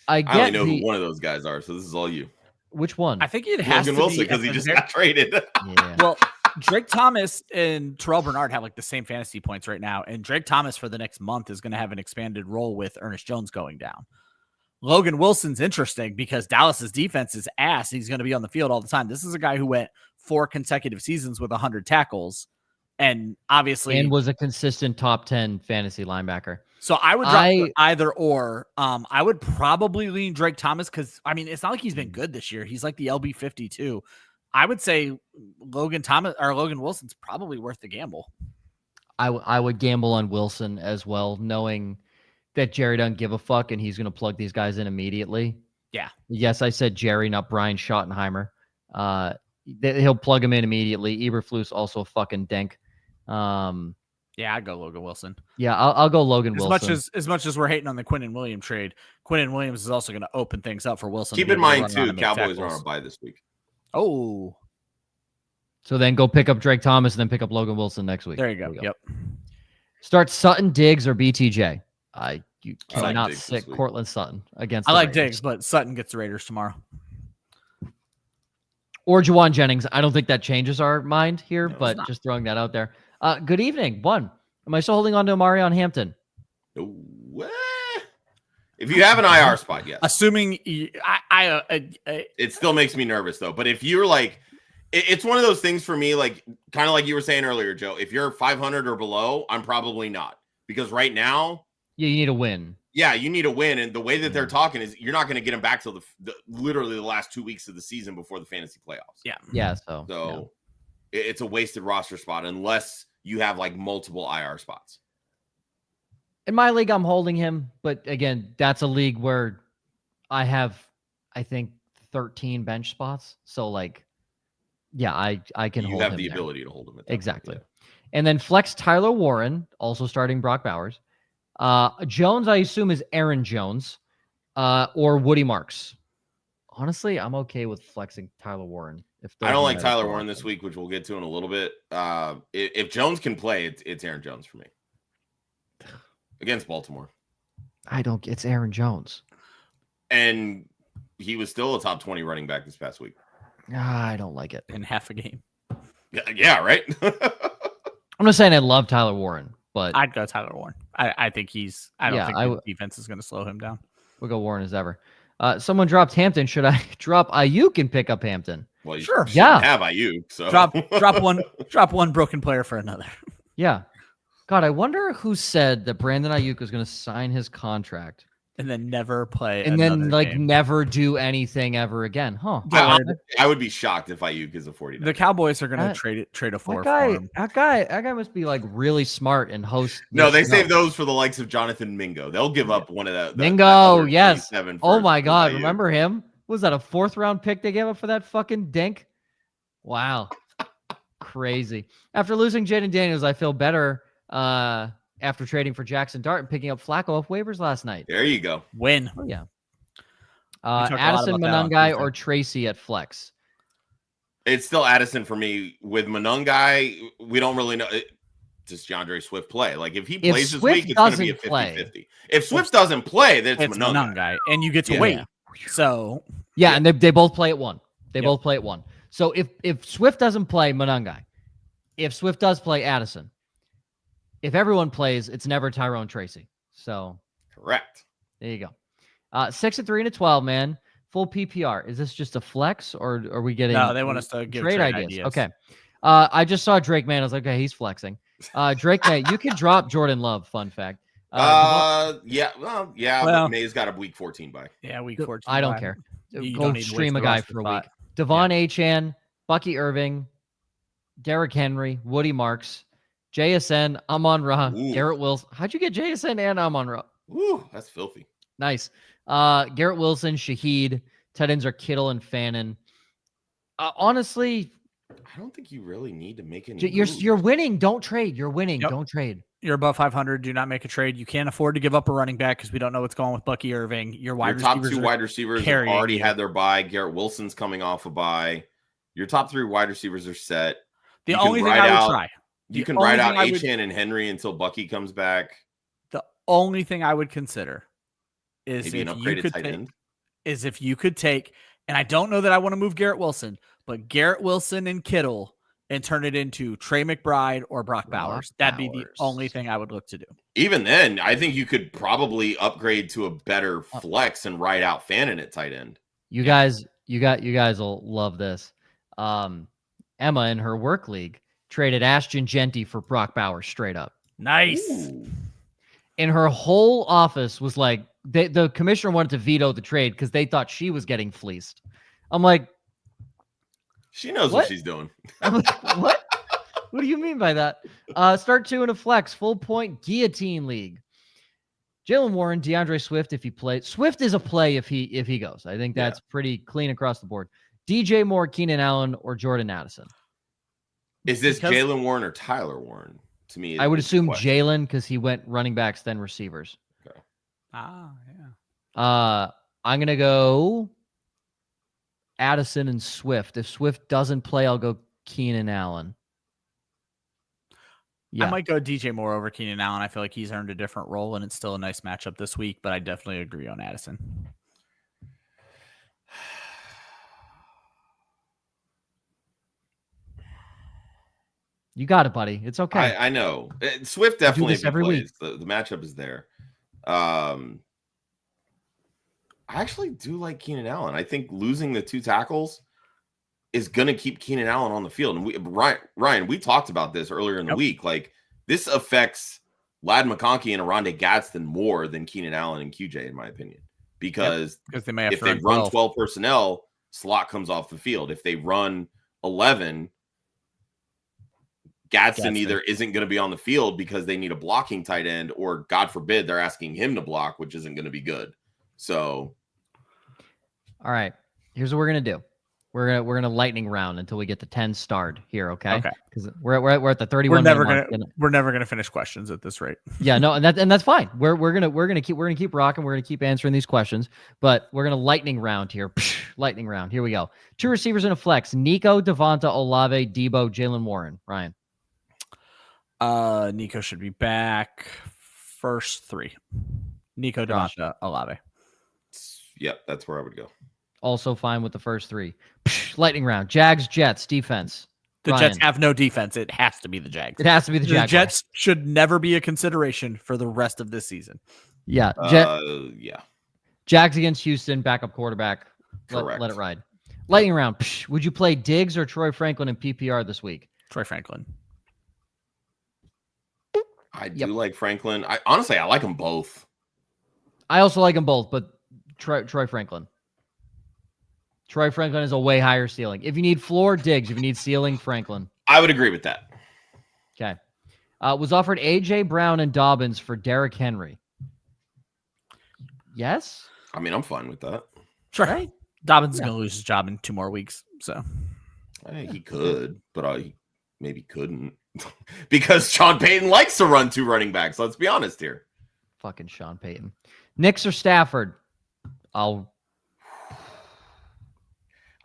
Speaker 1: I
Speaker 3: only know who one of those guys are, so this is all you.
Speaker 1: Which one?
Speaker 2: I think it has
Speaker 3: Logan Wilson because he just got traded.
Speaker 1: Yeah.
Speaker 2: Well, Drake Thomas and Terrell Bernard have like the same fantasy points right now, and Drake Thomas for the next month is going to have an expanded role with Ernest Jones going down. Logan Wilson's interesting because Dallas's defense is ass. He's going to be on the field all the time. This is a guy who went 4 consecutive seasons with 100 tackles, and obviously
Speaker 1: was a consistent top 10 fantasy linebacker.
Speaker 2: So I would drop either or. I would probably lean Drake Thomas because, I mean, it's not like he's been good this year. He's like the LB 52. I would say Logan Wilson's probably worth the gamble.
Speaker 1: I would gamble on Wilson as well, knowing that Jerry doesn't give a fuck and he's going to plug these guys in immediately.
Speaker 2: Yeah.
Speaker 1: Yes, I said Jerry, not Brian Schottenheimer. He'll plug him in immediately. Eberflus also a fucking dink.
Speaker 2: Yeah, I'd go Logan Wilson.
Speaker 1: Yeah, I'll go Logan Wilson.
Speaker 2: As much as we're hating on the Quinnen Williams trade, Quinnen Williams is also going to open things up for Wilson.
Speaker 3: Keep in mind too, Cowboys are on a bye this week.
Speaker 2: Oh,
Speaker 1: so then go pick up Drake Thomas and then pick up Logan Wilson next week.
Speaker 2: There you go. Yep.
Speaker 1: Start Sutton, Diggs, or BTJ. You cannot
Speaker 3: like
Speaker 1: sit Cortland Sutton against.
Speaker 2: I
Speaker 1: the
Speaker 2: like
Speaker 1: Raiders.
Speaker 2: Diggs, but Sutton gets the Raiders tomorrow.
Speaker 1: Or Juwan Jennings. I don't think that changes our mind here,
Speaker 3: No,
Speaker 1: but just throwing that out there. Good evening. Am I still holding on to Amarion Hampton?
Speaker 3: If you have an IR spot, yes.
Speaker 2: Assuming
Speaker 3: It still makes me nervous though. But if you're like, it's one of those things for me, like kind of like you were saying earlier, Joe. If you're 500 or below, I'm probably not, because right now,
Speaker 1: Yeah, you need a win.
Speaker 3: yeah, you need a win, and the way that they're talking is you're not going to get them back till literally the last 2 weeks of the season before the fantasy playoffs.
Speaker 1: Yeah. So
Speaker 3: So it's a wasted roster spot unless you have like multiple IR spots.
Speaker 1: in my league, I'm holding him, but again, that's a league where I have, I think, 13 bench spots. So like, yeah, I can hold him.
Speaker 3: You have the
Speaker 1: there.
Speaker 3: ability to hold him. At that
Speaker 1: Exactly.
Speaker 3: point,
Speaker 1: And then flex Tyler Warren, also starting Brock Bowers. Jones, I assume, is Aaron Jones or Woody Marks. Honestly, I'm okay with flexing Tyler Warren.
Speaker 3: I don't like Tyler Warren this week, which we'll get to in a little bit. If Jones can play, it's Aaron Jones for me against Baltimore.
Speaker 1: It's Aaron Jones.
Speaker 3: And he was still a top 20 running back this past week.
Speaker 1: I don't like it.
Speaker 2: in half a game.
Speaker 3: Yeah, right?
Speaker 1: I'm not saying I love Tyler Warren, but
Speaker 2: I'd go Tyler Warren. I think he's. I don't think the defense is going to slow him down.
Speaker 1: we'll go Warren as ever. Someone dropped Hampton. Should I drop Ayuk and pick up Hampton?
Speaker 3: Well, you
Speaker 2: Sure.
Speaker 1: Yeah.
Speaker 3: have Ayuk. So
Speaker 2: drop one broken player for another.
Speaker 1: Yeah. God, I wonder who said that Brandon Ayuk was going to sign his contract
Speaker 2: And then never play.
Speaker 1: and then
Speaker 2: another game.
Speaker 1: never do anything ever again. Huh?
Speaker 3: I would be shocked if Ayuk is a 49.
Speaker 2: The Cowboys are going to trade a four
Speaker 1: That
Speaker 2: for him.
Speaker 1: guy must be like really smart and host.
Speaker 3: No, they
Speaker 1: this
Speaker 3: save
Speaker 1: show.
Speaker 3: those for the likes of Jonathan Mingo. They'll give up one of that.
Speaker 1: Mingo, yes. Oh my
Speaker 3: for
Speaker 1: God,
Speaker 3: Ayuk.
Speaker 1: remember him? Was that a 4th round pick they gave up for that fucking dink? Wow, crazy. After losing Jaden Daniels, I feel better after trading for Jackson Dart and picking up Flacco off waivers last night.
Speaker 3: There you go.
Speaker 2: Win.
Speaker 1: Oh yeah.
Speaker 2: talked a lot
Speaker 1: Addison
Speaker 2: about that on
Speaker 1: Monangai
Speaker 2: Tuesday.
Speaker 1: or Tracy at flex.
Speaker 3: It's still Addison for me. With Monangai, we don't really know. Does DeAndre Swift play? Like, if he plays this
Speaker 1: Swift
Speaker 3: week, it's going to be a
Speaker 1: doesn't play.
Speaker 3: 50-50. If Swift doesn't play, then it's
Speaker 2: It's
Speaker 3: Monangai.
Speaker 2: Monangai, and you get to
Speaker 3: Yeah.
Speaker 2: wait. So
Speaker 1: Yeah, and they both play at 1. They
Speaker 2: Yep.
Speaker 1: both play at 1. So if Swift doesn't play, Monangai. If Swift does play, Addison. If everyone plays, it's never Tyrone Tracy. So
Speaker 3: Correct.
Speaker 1: there you go. 6 and 3 and a 12, man. Full PPR. Is this just a flex or are we getting
Speaker 2: no, they want us to give
Speaker 1: trade
Speaker 2: ideas.
Speaker 1: ideas? Okay. I just saw Drake Man. I was like, okay, he's flexing. Drake Man, you can drop Jordan Love. Fun fact.
Speaker 3: Yeah. Well,
Speaker 2: Well-
Speaker 3: May's got a week 14 bye.
Speaker 2: Yeah, week 14.
Speaker 1: I don't
Speaker 2: bye.
Speaker 1: care.
Speaker 2: You
Speaker 1: Go
Speaker 2: don't need to
Speaker 1: stream
Speaker 2: waste
Speaker 1: a
Speaker 2: the
Speaker 1: guy
Speaker 2: roster
Speaker 1: for a
Speaker 2: spot.
Speaker 1: week. Devon Achane, Bucky Irving, Derrick Henry, Woody Marks, JSN, Amon Ra,
Speaker 3: Ooh.
Speaker 1: Garrett Wilson. How'd you get JSN and Amon Ra?
Speaker 3: Ooh, that's filthy.
Speaker 1: Nice. Garrett Wilson, Shaheed. Tight ends are Kittle and Fannin. Honestly,
Speaker 3: I don't think you really need to make any.
Speaker 1: you're winning. Don't trade. You're winning.
Speaker 2: Yep.
Speaker 1: Don't trade.
Speaker 2: You're above 500. Do not make a trade. You can't afford to give up a running back because we don't know what's going with Bucky Irving. Your
Speaker 3: Your top two
Speaker 2: are
Speaker 3: wide receivers have
Speaker 2: carrying
Speaker 3: already
Speaker 2: you.
Speaker 3: had their bye. Garrett Wilson's coming off a bye. Your top 3 wide receivers are set.
Speaker 2: The
Speaker 3: you can
Speaker 2: only thing
Speaker 3: ride
Speaker 2: I would
Speaker 3: out-
Speaker 2: try.
Speaker 3: You
Speaker 2: The
Speaker 3: can
Speaker 2: only
Speaker 3: ride out
Speaker 2: thing I would-
Speaker 3: Achane and Henry until Bucky comes back.
Speaker 2: The only thing I would consider is
Speaker 3: Maybe an
Speaker 2: if you
Speaker 3: upgraded
Speaker 2: could
Speaker 3: tight
Speaker 2: take,
Speaker 3: end.
Speaker 2: is if you could take, and I don't know that I want to move Garrett Wilson, but Garrett Wilson and Kittle and turn it into Trey McBride or Brock Bowers. That'd be the
Speaker 1: Bowers.
Speaker 2: only thing I would look to do.
Speaker 3: Even then, I think you could probably upgrade to a better flex and ride out Fannin at tight end.
Speaker 1: You guys will love this. Emma in her work league traded Ashton Genty for Brock Bowers straight up.
Speaker 2: Nice.
Speaker 3: Ooh.
Speaker 1: And her whole office was like, the commissioner wanted to veto the trade because they thought she was getting fleeced. I'm like,
Speaker 3: She knows
Speaker 1: What?
Speaker 3: what she's doing.
Speaker 1: what? What do you mean by that? Start 2 in a flex, full point guillotine league. Jalen Warren, DeAndre Swift, if he plays. Swift is a play if he goes. I think that's pretty clean across the board. DJ Moore, Keenan Allen, or Jordan Addison.
Speaker 3: Is this Jalen Warren or Tyler Warren? To me,
Speaker 1: I would assume Jalen because he went running backs, then receivers.
Speaker 3: Okay.
Speaker 2: Yeah.
Speaker 1: I'm gonna go Addison and Swift. If Swift doesn't play, I'll go Keenan Allen. Yeah.
Speaker 2: I might go DJ Moore over Keenan Allen. I feel like he's earned a different role, and it's still a nice matchup this week, but I definitely agree on Addison.
Speaker 1: You got it, buddy. It's okay.
Speaker 3: I know. Swift definitely
Speaker 1: every
Speaker 3: plays. The matchup is there. I actually do like Keenan Allen. I think losing the 2 tackles is going to keep Keenan Allen on the field. And Ryan, we talked about this earlier in the week. Like, this affects Ladd McConkey and Arondé Gadsden more than Keenan Allen and QJ, in my opinion. Because
Speaker 2: they may have
Speaker 3: if they run 12 personnel, slot comes off the field. If they run 11, Gadsden either isn't going to be on the field because they need a blocking tight end, or God forbid they're asking him to block, which isn't going to be good. So,
Speaker 1: all right, here's what we're gonna do. We're gonna lightning round until we get the 10 starred here, okay?
Speaker 2: Okay.
Speaker 1: Because we're at the 31.
Speaker 2: We're never gonna finish questions at this rate.
Speaker 1: Yeah, no, and that's fine. We're gonna keep rocking. We're gonna keep answering these questions, but we're gonna lightning round here. Lightning round. Here we go. 2 receivers in a flex: Nico, Devonta, Olave, Debo, Jalen Warren. Ryan.
Speaker 2: Nico should be back. First 3. Nico, Devonta, Olave.
Speaker 3: Yep, that's where I would go.
Speaker 1: Also fine with the first 3. Lightning round. Jags, Jets, defense.
Speaker 2: The
Speaker 1: Ryan.
Speaker 2: Jets have no defense. It has to be the Jags.
Speaker 1: It has to be the Jags.
Speaker 2: The Jets should never be a consideration for the rest of this season.
Speaker 1: Yeah.
Speaker 3: Yeah.
Speaker 1: Jags against Houston, backup quarterback.
Speaker 3: Correct.
Speaker 1: Let it ride. Lightning round. Would you play Diggs or Troy Franklin in PPR this week?
Speaker 2: Troy Franklin.
Speaker 3: I do like Franklin. Honestly, I like them both.
Speaker 1: I also like them both, but Troy Franklin. Troy Franklin is a way higher ceiling. If you need floor, Diggs. If you need ceiling, Franklin.
Speaker 3: I would agree with that.
Speaker 1: Okay. Was offered A.J. Brown and Dobbins for Derrick Henry. Yes?
Speaker 3: I mean, I'm fine with that.
Speaker 2: Sure. Right? Dobbins is going to lose his job in 2 more weeks. So
Speaker 3: I think he could, but he maybe couldn't. Because Sean Payton likes to run 2 running backs. Let's be honest here.
Speaker 1: Fucking Sean Payton. Knicks or Stafford?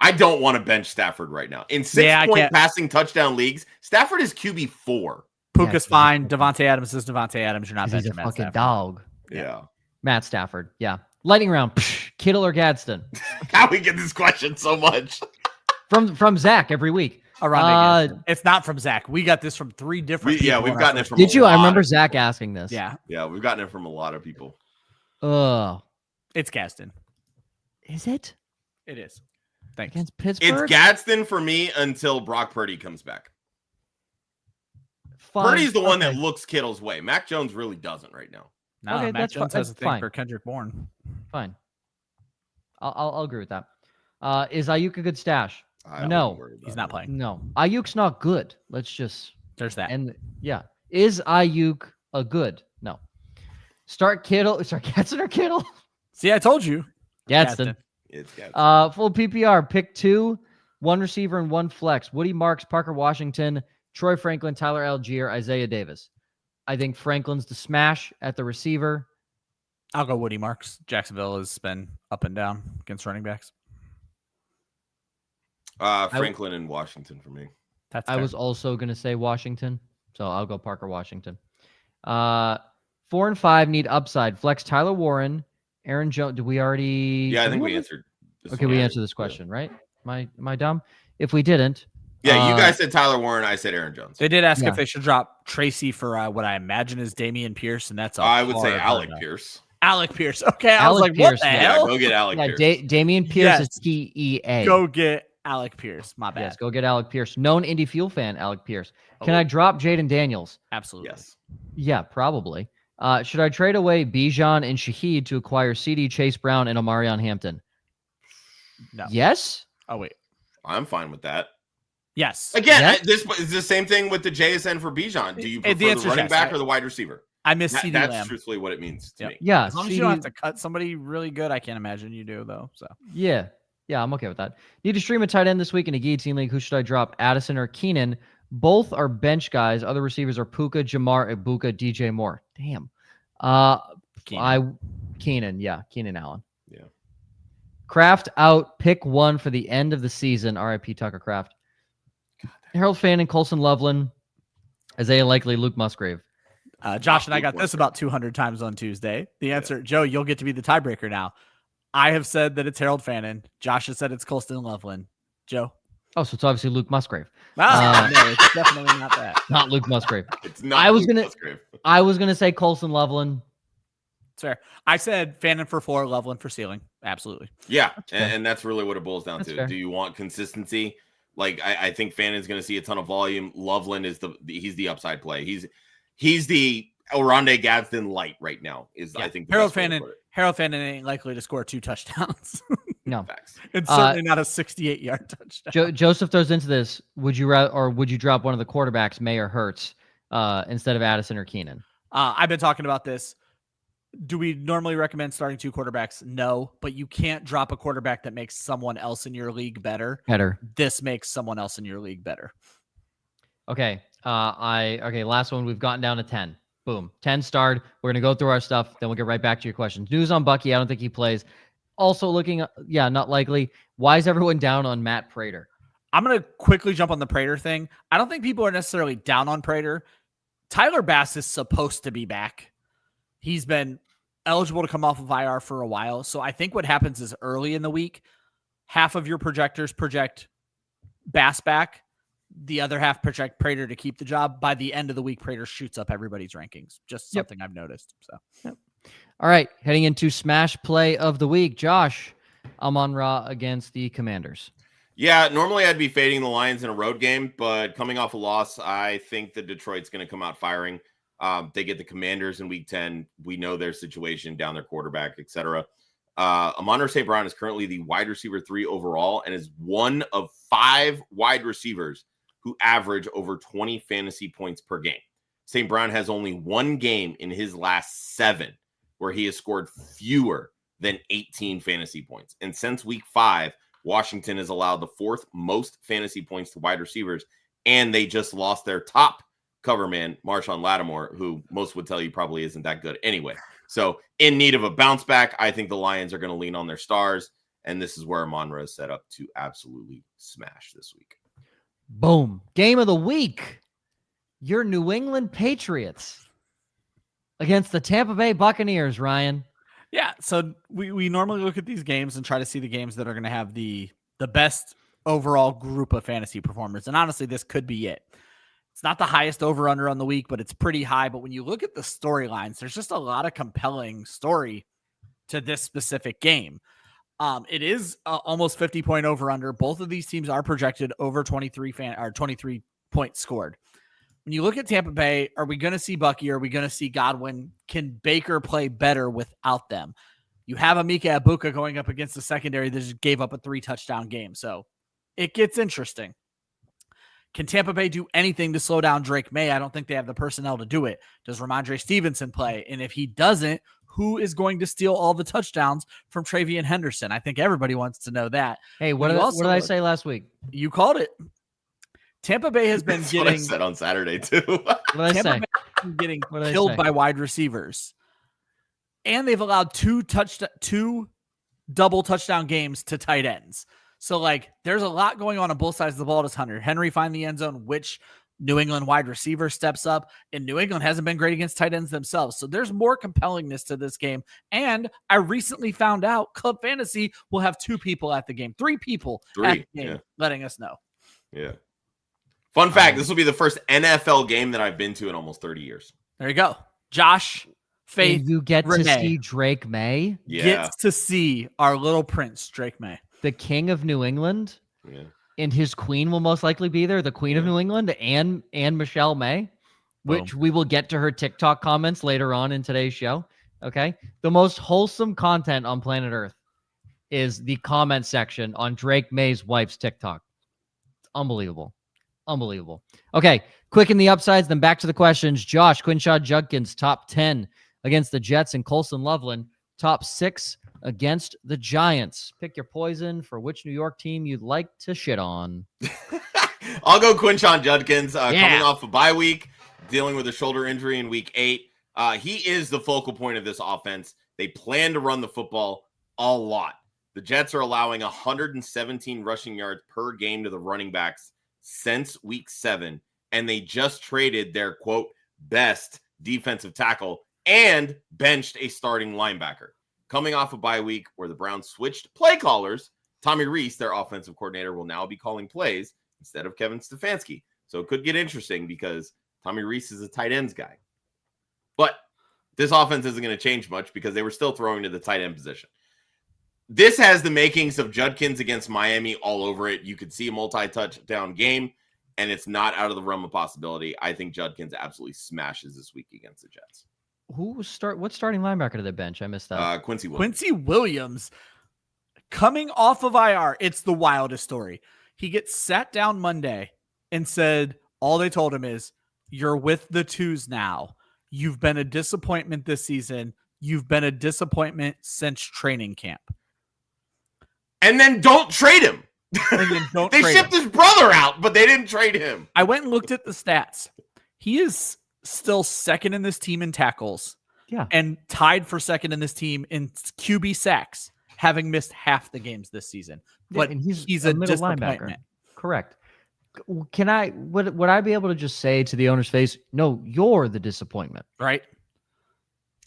Speaker 3: I don't want to bench Stafford right now. In 6-point passing touchdown leagues, Stafford is QB4.
Speaker 2: Puka's fine. Devontae Adams is Devontae Adams. You're not benching
Speaker 1: he's a
Speaker 2: Matt
Speaker 1: fucking
Speaker 2: Stafford.
Speaker 1: dog.
Speaker 3: Yeah.
Speaker 1: Matt Stafford. Yeah. Lightning round. Kittle or Gadsden?
Speaker 3: How we get this question so much?
Speaker 1: From Zach every week.
Speaker 2: It's not from Zach. We got this from 3 different people.
Speaker 3: Yeah, we've gotten it from
Speaker 1: Did you? I remember Zach asking this.
Speaker 2: Yeah.
Speaker 3: Yeah, we've gotten it from a lot of people.
Speaker 2: It's Gadsden.
Speaker 1: Is it?
Speaker 2: It is. Thanks.
Speaker 1: Against Pittsburgh?
Speaker 3: It's Gadsden for me until Brock Purdy comes back.
Speaker 1: Fine.
Speaker 3: Purdy's the one that looks Kittle's way. Mac Jones really doesn't right now.
Speaker 2: No,
Speaker 1: okay,
Speaker 2: Mac Jones has a thing
Speaker 1: fine.
Speaker 2: for Kendrick Bourne.
Speaker 1: Fine. I'll agree with that. Is Ayuk a good stash?
Speaker 3: No.
Speaker 2: He's not playing.
Speaker 1: No. Ayuk's not good. Let's just...
Speaker 2: There's that.
Speaker 1: And yeah. Is Ayuk a good? No. Start Kittle. Start Gadsden or Kittle?
Speaker 2: See, I told you.
Speaker 1: Gadsden.
Speaker 3: It's Gadsden.
Speaker 1: Full PPR. Pick 2, 1 receiver and 1 flex. Woody Marks, Parker Washington, Troy Franklin, Tyler Algier, Isaiah Davis. I think Franklin's the smash at the receiver.
Speaker 2: I'll go Woody Marks. Jacksonville has been up and down against running backs.
Speaker 3: Franklin and Washington for me.
Speaker 1: I was also going to say Washington, so I'll go Parker Washington. 4 and 5 need upside. Flex Tyler Warren, Aaron Jones. Did we already?
Speaker 3: Yeah, I think we answered.
Speaker 1: Okay, we answered this question, right? Am I dumb? If we didn't.
Speaker 3: Yeah, you guys said Tyler Warren. I said Aaron Jones.
Speaker 2: They did ask if they should drop Tracy for what I imagine is Damian Pierce, and that's
Speaker 3: I would say Alec Pierce.
Speaker 2: Alec Pierce. Okay, I was like, Pierce, what the hell?
Speaker 3: Go get Alec Pierce.
Speaker 1: Damian Pierce is TEA.
Speaker 2: Go get Alec Pierce. My bad.
Speaker 1: Yes, go get Alec Pierce. Known Indy Fuel fan, Alec Pierce. Can I drop Jaden Daniels?
Speaker 2: Absolutely.
Speaker 3: Yes.
Speaker 1: Yeah, probably. Should I trade away Bijan and Shaheed to acquire CD, Chase Brown, and Omarion Hampton?
Speaker 2: No.
Speaker 1: Yes?
Speaker 2: Oh, wait.
Speaker 3: I'm fine with that.
Speaker 2: Yes.
Speaker 3: Again,
Speaker 1: Yes.
Speaker 3: this is the same thing with the JSN for Bijan. Do you
Speaker 2: The
Speaker 3: prefer
Speaker 2: answer
Speaker 3: the
Speaker 2: is
Speaker 3: running
Speaker 2: yes.
Speaker 3: back or the wide receiver?
Speaker 2: I miss CD
Speaker 3: That's
Speaker 2: Lamb.
Speaker 3: truthfully what it means to me.
Speaker 1: Yeah.
Speaker 2: As long as you don't have to cut somebody really good, I can't imagine you do though. So
Speaker 1: Yeah. Yeah, I'm okay with that. Need to stream a tight end this week in a guillotine league. Who should I drop? Addison or Keenan? Both are bench guys. Other receivers are Puka, Jamar, Ibuka, DJ Moore. Damn. Keenan. Yeah, Keenan Allen.
Speaker 3: Yeah.
Speaker 1: Kraft out. Pick one for the end of the season. RIP Tucker Kraft. Harold Fannin, Colson Loveland, Isaiah Likely, Luke Musgrave.
Speaker 2: Josh and I got this about 200 times on Tuesday. The answer, Joe, you'll get to be the tiebreaker now. I have said that it's Harold Fannin. Josh has said it's Colston Loveland. Joe?
Speaker 1: Oh, so it's obviously Luke Musgrave.
Speaker 2: No, it's definitely not that.
Speaker 1: Not Luke Musgrave.
Speaker 3: It's not. Musgrave.
Speaker 1: I was gonna say Colson Loveland.
Speaker 2: It's fair. I said Fannin for floor, Loveland for ceiling. Absolutely.
Speaker 3: Yeah, and that's really what it boils down to.
Speaker 1: Fair.
Speaker 3: Do you want consistency? Like I think Fannon's going to see a ton of volume. Loveland is he's the upside play. He's the Oronde Gadsden light right now. I think
Speaker 2: Harold Fannin ain't likely to score 2 touchdowns.
Speaker 1: No,
Speaker 3: facts.
Speaker 2: It's certainly not a 68-yard touchdown.
Speaker 1: Joseph throws into this. Would you drop one of the quarterbacks, May or Hurts, instead of Addison or Keenan?
Speaker 2: I've been talking about this. Do we normally recommend starting 2 quarterbacks? No, but you can't drop a quarterback that makes someone else in your league better. This makes someone else in your league better.
Speaker 1: Okay. Last one. We've gotten down to 10. Boom. 10 starred. We're gonna go through our stuff. Then we'll get right back to your questions. News on Bucky. I don't think he plays. Also looking, not likely. Why is everyone down on Matt Prater?
Speaker 2: I'm gonna quickly jump on the Prater thing. I don't think people are necessarily down on Prater. Tyler Bass is supposed to be back. He's been eligible to come off of IR for a while. So I think what happens is early in the week, half of your projectors project Bass back. The other half project Prater to keep the job. By the end of the week, Prater shoots up everybody's rankings. Just something I've noticed. So,
Speaker 1: All right. Heading into Smash Play of the Week. Josh, Amon-Ra against the Commanders.
Speaker 3: Yeah, normally I'd be fading the Lions in a road game, but coming off a loss, I think that Detroit's going to come out firing. They get the Commanders in week 10. We know their situation down their quarterback, etc. Amon-Ra St. Brown is currently the wide receiver 3 overall and is one of 5 wide receivers who average over 20 fantasy points per game. St. Brown has only 1 game in his last 7 where he has scored fewer than 18 fantasy points. And since week 5, Washington has allowed the 4th most fantasy points to wide receivers, and they just lost their top cover man, Marshawn Lattimore, who most would tell you probably isn't that good anyway. So in need of a bounce back, I think the Lions are going to lean on their stars, and this is where Amon-Ra is set up to absolutely smash this week.
Speaker 1: Boom. Game of the week. Your New England Patriots against the Tampa Bay Buccaneers, Ryan.
Speaker 2: Yeah, so we normally look at these games and try to see the games that are going to have the best overall group of fantasy performers. And honestly, this could be it. It's not the highest over-under on the week, but it's pretty high. But when you look at the storylines, there's just a lot of compelling story to this specific game. It is almost 50-point over-under. Both of these teams are projected over 23 points scored. When you look at Tampa Bay, are we going to see Bucky? Are we going to see Godwin? Can Baker play better without them? You have Emeka Egbuka going up against the secondary that just gave up a 3-touchdown game. So it gets interesting. Can Tampa Bay do anything to slow down Drake May? I don't think they have the personnel to do it. Does Ramondre Stevenson play? And if he doesn't, who is going to steal all the touchdowns from Travion Henderson? I think everybody wants to know that.
Speaker 1: Hey, what did I say last week?
Speaker 2: You called it. Tampa Bay has been getting.
Speaker 3: What I said on Saturday too.
Speaker 1: What did I say?
Speaker 2: Tampa Bay has been getting killed by wide receivers, and they've allowed 2 double touchdown games to tight ends. So there's a lot going on both sides of the ball. Does Hunter Henry find the end zone? Which New England wide receiver steps up? And New England hasn't been great against tight ends themselves. So there's more compellingness to this game. And I recently found out Club Fantasy will have 2 people at the game, 3 people at the game, letting us know.
Speaker 3: Yeah. Fun fact, this will be the first NFL game that I've been to in almost 30 years.
Speaker 2: There you go. Josh, Faith,
Speaker 1: and you get
Speaker 2: Renee
Speaker 1: to see Drake May.
Speaker 2: Gets to see our little prince, Drake May.
Speaker 1: The king of New England. Yeah. And his queen will most likely be there. The queen of New England, and Michelle May, which we will get to her TikTok comments later on in today's show. Okay. The most wholesome content on planet Earth is the comment section on Drake May's wife's TikTok. It's unbelievable. Unbelievable. Okay, quick in the upsides, then back to the questions. Josh, Quinshaw Judkins, top 10 against the Jets, and Colson Loveland, top 6 against the Giants. Pick your poison for which New York team you'd like to shit on.
Speaker 3: I'll go Quinshaw Judkins, coming off a bye week, dealing with a shoulder injury in week 8. He is the focal point of this offense. They plan to run the football a lot. The Jets are allowing 117 rushing yards per game to the running backs since week 7, and they just traded their, quote, best defensive tackle and benched a starting linebacker. Coming off a bye week where the Browns switched play callers, Tommy Rees, their offensive coordinator, will now be calling plays instead of Kevin Stefanski. So it could get interesting because Tommy Rees is a tight ends guy. But this offense isn't going to change much because they were still throwing to the tight end position. This has the makings of Judkins against Miami all over it. You could see a multi-touchdown game, and it's not out of the realm of possibility. I think Judkins absolutely smashes this week against the Jets.
Speaker 1: What starting linebacker to the bench? I missed that.
Speaker 3: Quincy Williams.
Speaker 2: Quincy Williams coming off of IR. It's the wildest story. He gets sat down Monday and said, all they told him is, you're with the twos now. You've been a disappointment this season. You've been a disappointment since training camp.
Speaker 3: And then don't trade him. They
Speaker 2: trade
Speaker 3: shipped
Speaker 2: him.
Speaker 3: his brother out, but they didn't trade him.
Speaker 2: I went and looked at the stats. He is still second in this team in tackles.
Speaker 1: Yeah.
Speaker 2: And tied for second in this team in QB sacks, having missed half the games this season. But
Speaker 1: and
Speaker 2: he's a
Speaker 1: middle
Speaker 2: disappointment.
Speaker 1: linebacker. Correct. Would I be able to just say to the owner's face, no, you're the disappointment?
Speaker 2: Right?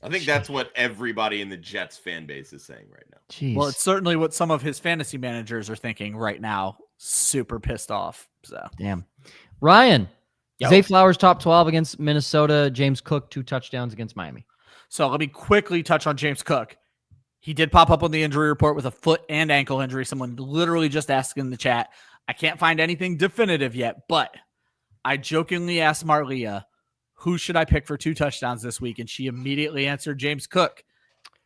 Speaker 3: I think that's what everybody in the Jets fan base is saying right now.
Speaker 1: Jeez.
Speaker 2: Well, it's certainly what some of his fantasy managers are thinking right now. Super pissed off. So
Speaker 1: damn. Ryan,
Speaker 2: Yo.
Speaker 1: Zay Flowers top 12 against Minnesota. James Cook 2 touchdowns against Miami.
Speaker 2: So let me quickly touch on James Cook. He did pop up on the injury report with a foot and ankle injury. Someone literally just asked in the chat. I can't find anything definitive yet, but I jokingly asked Marlia, who should I pick for 2 touchdowns this week? And she immediately answered James Cook.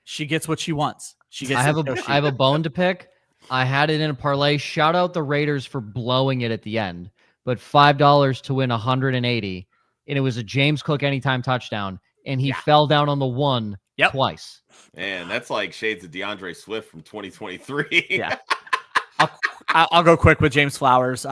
Speaker 2: She gets what she wants. She gets.
Speaker 1: I have a bone to pick. I had it in a parlay. Shout out the Raiders for blowing it at the end, but $5 to win 180, and it was a James Cook anytime touchdown, and he fell down on the one twice.
Speaker 3: Man, that's like shades of DeAndre Swift from 2023.
Speaker 2: Yeah. I'll go quick with Zay Flowers.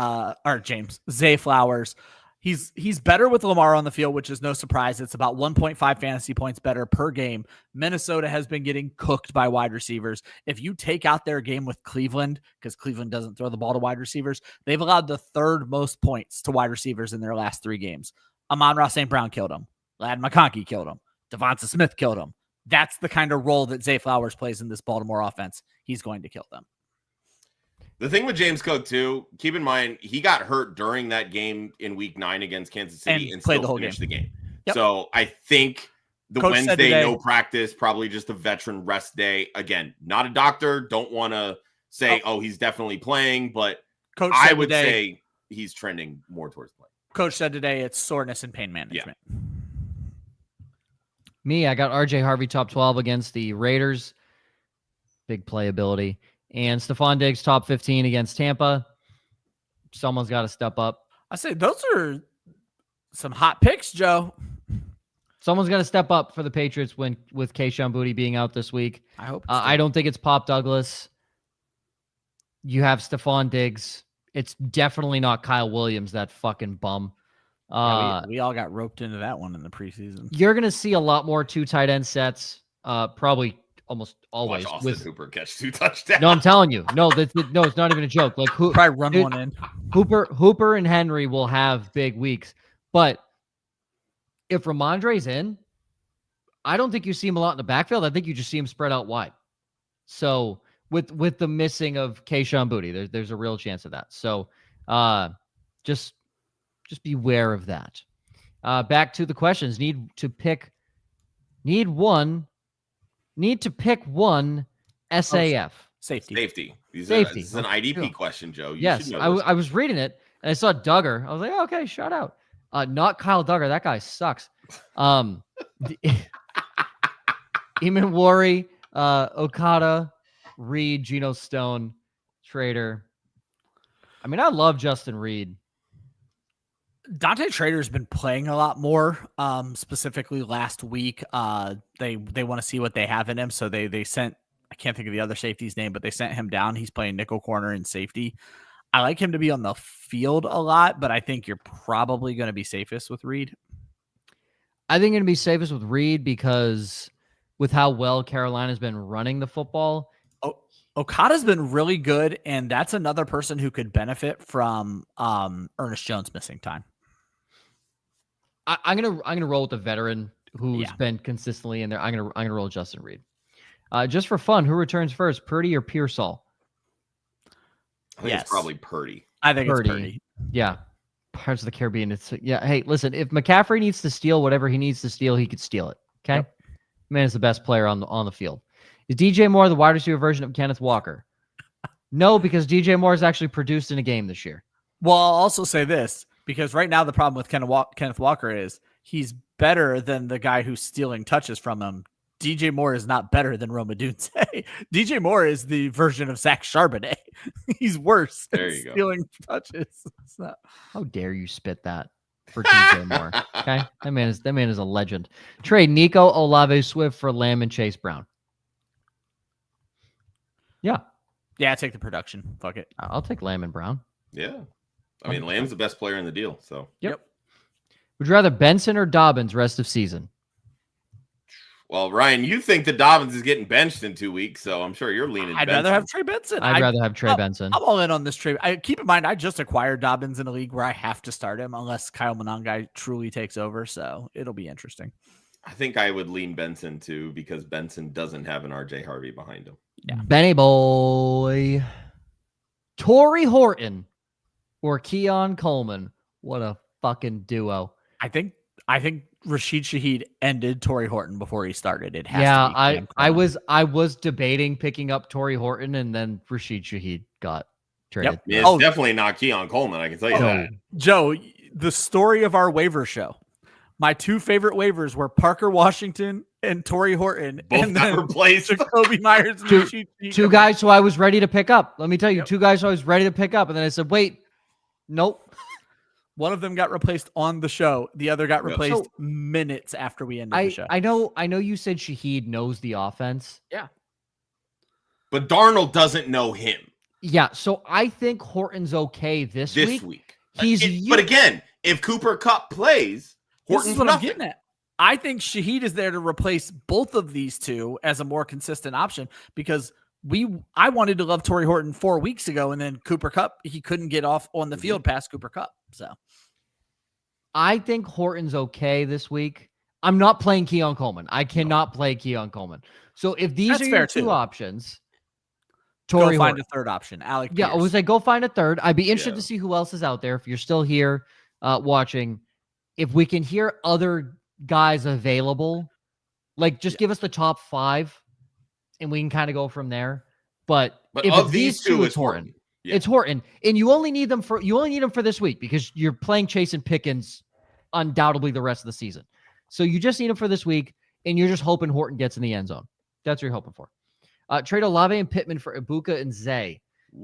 Speaker 2: He's better with Lamar on the field, which is no surprise. It's about 1.5 fantasy points better per game. Minnesota has been getting cooked by wide receivers. If you take out their game with Cleveland, because Cleveland doesn't throw the ball to wide receivers, they've allowed the 3rd most points to wide receivers in their last 3 games. Amon-Ra St. Brown killed him. Ladd McConkey killed him. Devonta Smith killed him. That's the kind of role that Zay Flowers plays in this Baltimore offense. He's going to kill them.
Speaker 3: The thing with James Cook, too, keep in mind, he got hurt during that game in week 9 against Kansas City and
Speaker 2: played
Speaker 3: still
Speaker 2: the whole
Speaker 3: finished
Speaker 2: game.
Speaker 3: the game.
Speaker 2: Yep.
Speaker 3: So I think the
Speaker 2: Coach
Speaker 3: Wednesday, no practice, probably just a veteran rest day. Again, not a doctor. Don't want to say, he's definitely playing, but
Speaker 2: Coach
Speaker 3: I would say he's trending more towards playing.
Speaker 2: Coach said today it's soreness and pain management.
Speaker 3: Yeah.
Speaker 1: Me, I got RJ Harvey top 12 against the Raiders. Big playability. And Stephon Diggs top 15 against Tampa. Someone's got to step up.
Speaker 2: I say those are some hot picks, Joe.
Speaker 1: Someone's got to step up for the Patriots with Kayshon Boutte being out this week.
Speaker 2: I hope.
Speaker 1: I don't think it's Pop Douglas. You have Stephon Diggs. It's definitely not Kyle Williams, that fucking bum.
Speaker 2: We all got roped into that one in the preseason.
Speaker 1: You're going to see a lot more 2 tight end sets, probably almost always.
Speaker 3: Watch Austin Hooper catch 2 touchdowns.
Speaker 1: No, I'm telling you. No, it's not even a joke. Like
Speaker 2: probably run one in.
Speaker 1: Hooper and Henry will have big weeks. But if Ramondre's in, I don't think you see him a lot in the backfield. I think you just see him spread out wide. So with the missing of Kayshon Boutte, there's a real chance of that. So just beware of that. Back to the questions. Need to pick one SAF.
Speaker 2: Safety.
Speaker 3: This
Speaker 1: Safety.
Speaker 3: is an IDP question, Joe.
Speaker 1: Yes, I was reading it and I saw Duggar. I was like, okay, shout out. Not Kyle Duggar. That guy sucks. Eamon Wari, Okada, Reed, Geno Stone, Trader. I mean, I love Justin Reed.
Speaker 2: Dante Trader's been playing a lot more. Specifically last week, they want to see what they have in him, so they sent, I can't think of the other safety's name, but they sent him down. He's playing nickel corner and safety. I like him to be on the field a lot, but I think you're probably going to be safest with Reed.
Speaker 1: I think going to be safest with Reed because with how well Carolina's been running the football.
Speaker 2: Okada's been really good, and that's another person who could benefit from Ernest Jones missing time.
Speaker 1: I'm gonna roll with the veteran who's been consistently in there. I'm gonna roll Justin Reed. Just for fun, who returns first, Purdy or Pearsall?
Speaker 3: I think it's probably Purdy.
Speaker 2: I think it's Purdy.
Speaker 1: Yeah. Parts of the Caribbean. Hey, listen, if McCaffrey needs to steal whatever he needs to steal, he could steal it. Okay. Yep. Man is the best player on the field. Is DJ Moore the wide receiver version of Kenneth Walker? No, because DJ Moore has actually produced in a game this year.
Speaker 2: Well, I'll also say this, because right now the problem with Kenneth Walker is he's better than the guy who's stealing touches from him. DJ Moore is not better than Rome Odunze. DJ Moore is the version of Zach Charbonnet. He's worse
Speaker 3: at
Speaker 2: stealing touches. So.
Speaker 1: How dare you spit that for DJ Moore? Okay, that man is a legend. Trade Nico Olave Swift for Lamb and Chase Brown.
Speaker 2: Yeah, take the production. Fuck it.
Speaker 1: I'll take Lamb and Brown.
Speaker 3: Yeah, I mean Lamb's the best player in the deal. So
Speaker 1: yep. Would you rather Benson or Dobbins rest of season?
Speaker 3: Well, Ryan, you think that Dobbins is getting benched in 2 weeks, so I'm sure you're leaning.
Speaker 2: I'd rather have Trey Benson.
Speaker 1: I'd rather have Trey Benson.
Speaker 2: I'm all in on this trade. Keep in mind, I just acquired Dobbins in a league where I have to start him unless Kyle Monangai truly takes over. So it'll be interesting.
Speaker 3: I think I would lean Benson too because Benson doesn't have an RJ Harvey behind him.
Speaker 2: Yeah,
Speaker 1: Benny boy, Torrey Horton or Keon Coleman. What a fucking duo!
Speaker 2: I think Rashid Shaheed ended Torrey Horton before he started. It has to be
Speaker 1: I was debating picking up Torrey Horton, and then Rashid Shaheed got traded.
Speaker 3: Yep. It's definitely not Keon Coleman. I can tell you that.
Speaker 2: Joe, the story of our waiver show. My two favorite waivers were Parker Washington and Torrey Horton.
Speaker 3: Both
Speaker 2: and
Speaker 3: got replaced.
Speaker 2: Jacoby Myers and Rashid Shaheed.
Speaker 1: Two guys who I was ready to pick up. Let me tell you, two guys who I was ready to pick up, and then I said, "Wait, nope."
Speaker 2: One of them got replaced on the show. The other got replaced minutes after we ended the show.
Speaker 1: I know you said Shaheed knows the offense.
Speaker 2: Yeah.
Speaker 3: But Darnold doesn't know him.
Speaker 1: Yeah, so I think Horton's okay this week.
Speaker 3: But again, if Cooper Kupp plays, Horton's
Speaker 2: what
Speaker 3: nothing.
Speaker 2: I'm getting at. I think Shaheed is there to replace both of these two as a more consistent option because I wanted to love Torrey Horton 4 weeks ago, and then Cooper Kupp, he couldn't get off on the field past Cooper Kupp. So
Speaker 1: I think Horton's okay this week. I'm not playing Keon Coleman. I cannot play Keon Coleman. So if these are your two options,
Speaker 2: Torrey Horton. Find a third option. Alec Pierce.
Speaker 1: I was like, go find a third. I'd be interested to see who else is out there. If you're still here watching, if we can hear other guys available, like just give us the top 5 and we can kind of go from there. But if
Speaker 3: of these two, it's Horton.
Speaker 1: Yeah. It's Horton. And you only need them for this week because you're playing Chase and Pickens undoubtedly the rest of the season. So you just need him for this week, and you're just hoping Horton gets in the end zone. That's what you're hoping for. Trade Olave and Pittman for Ibuka and Zay.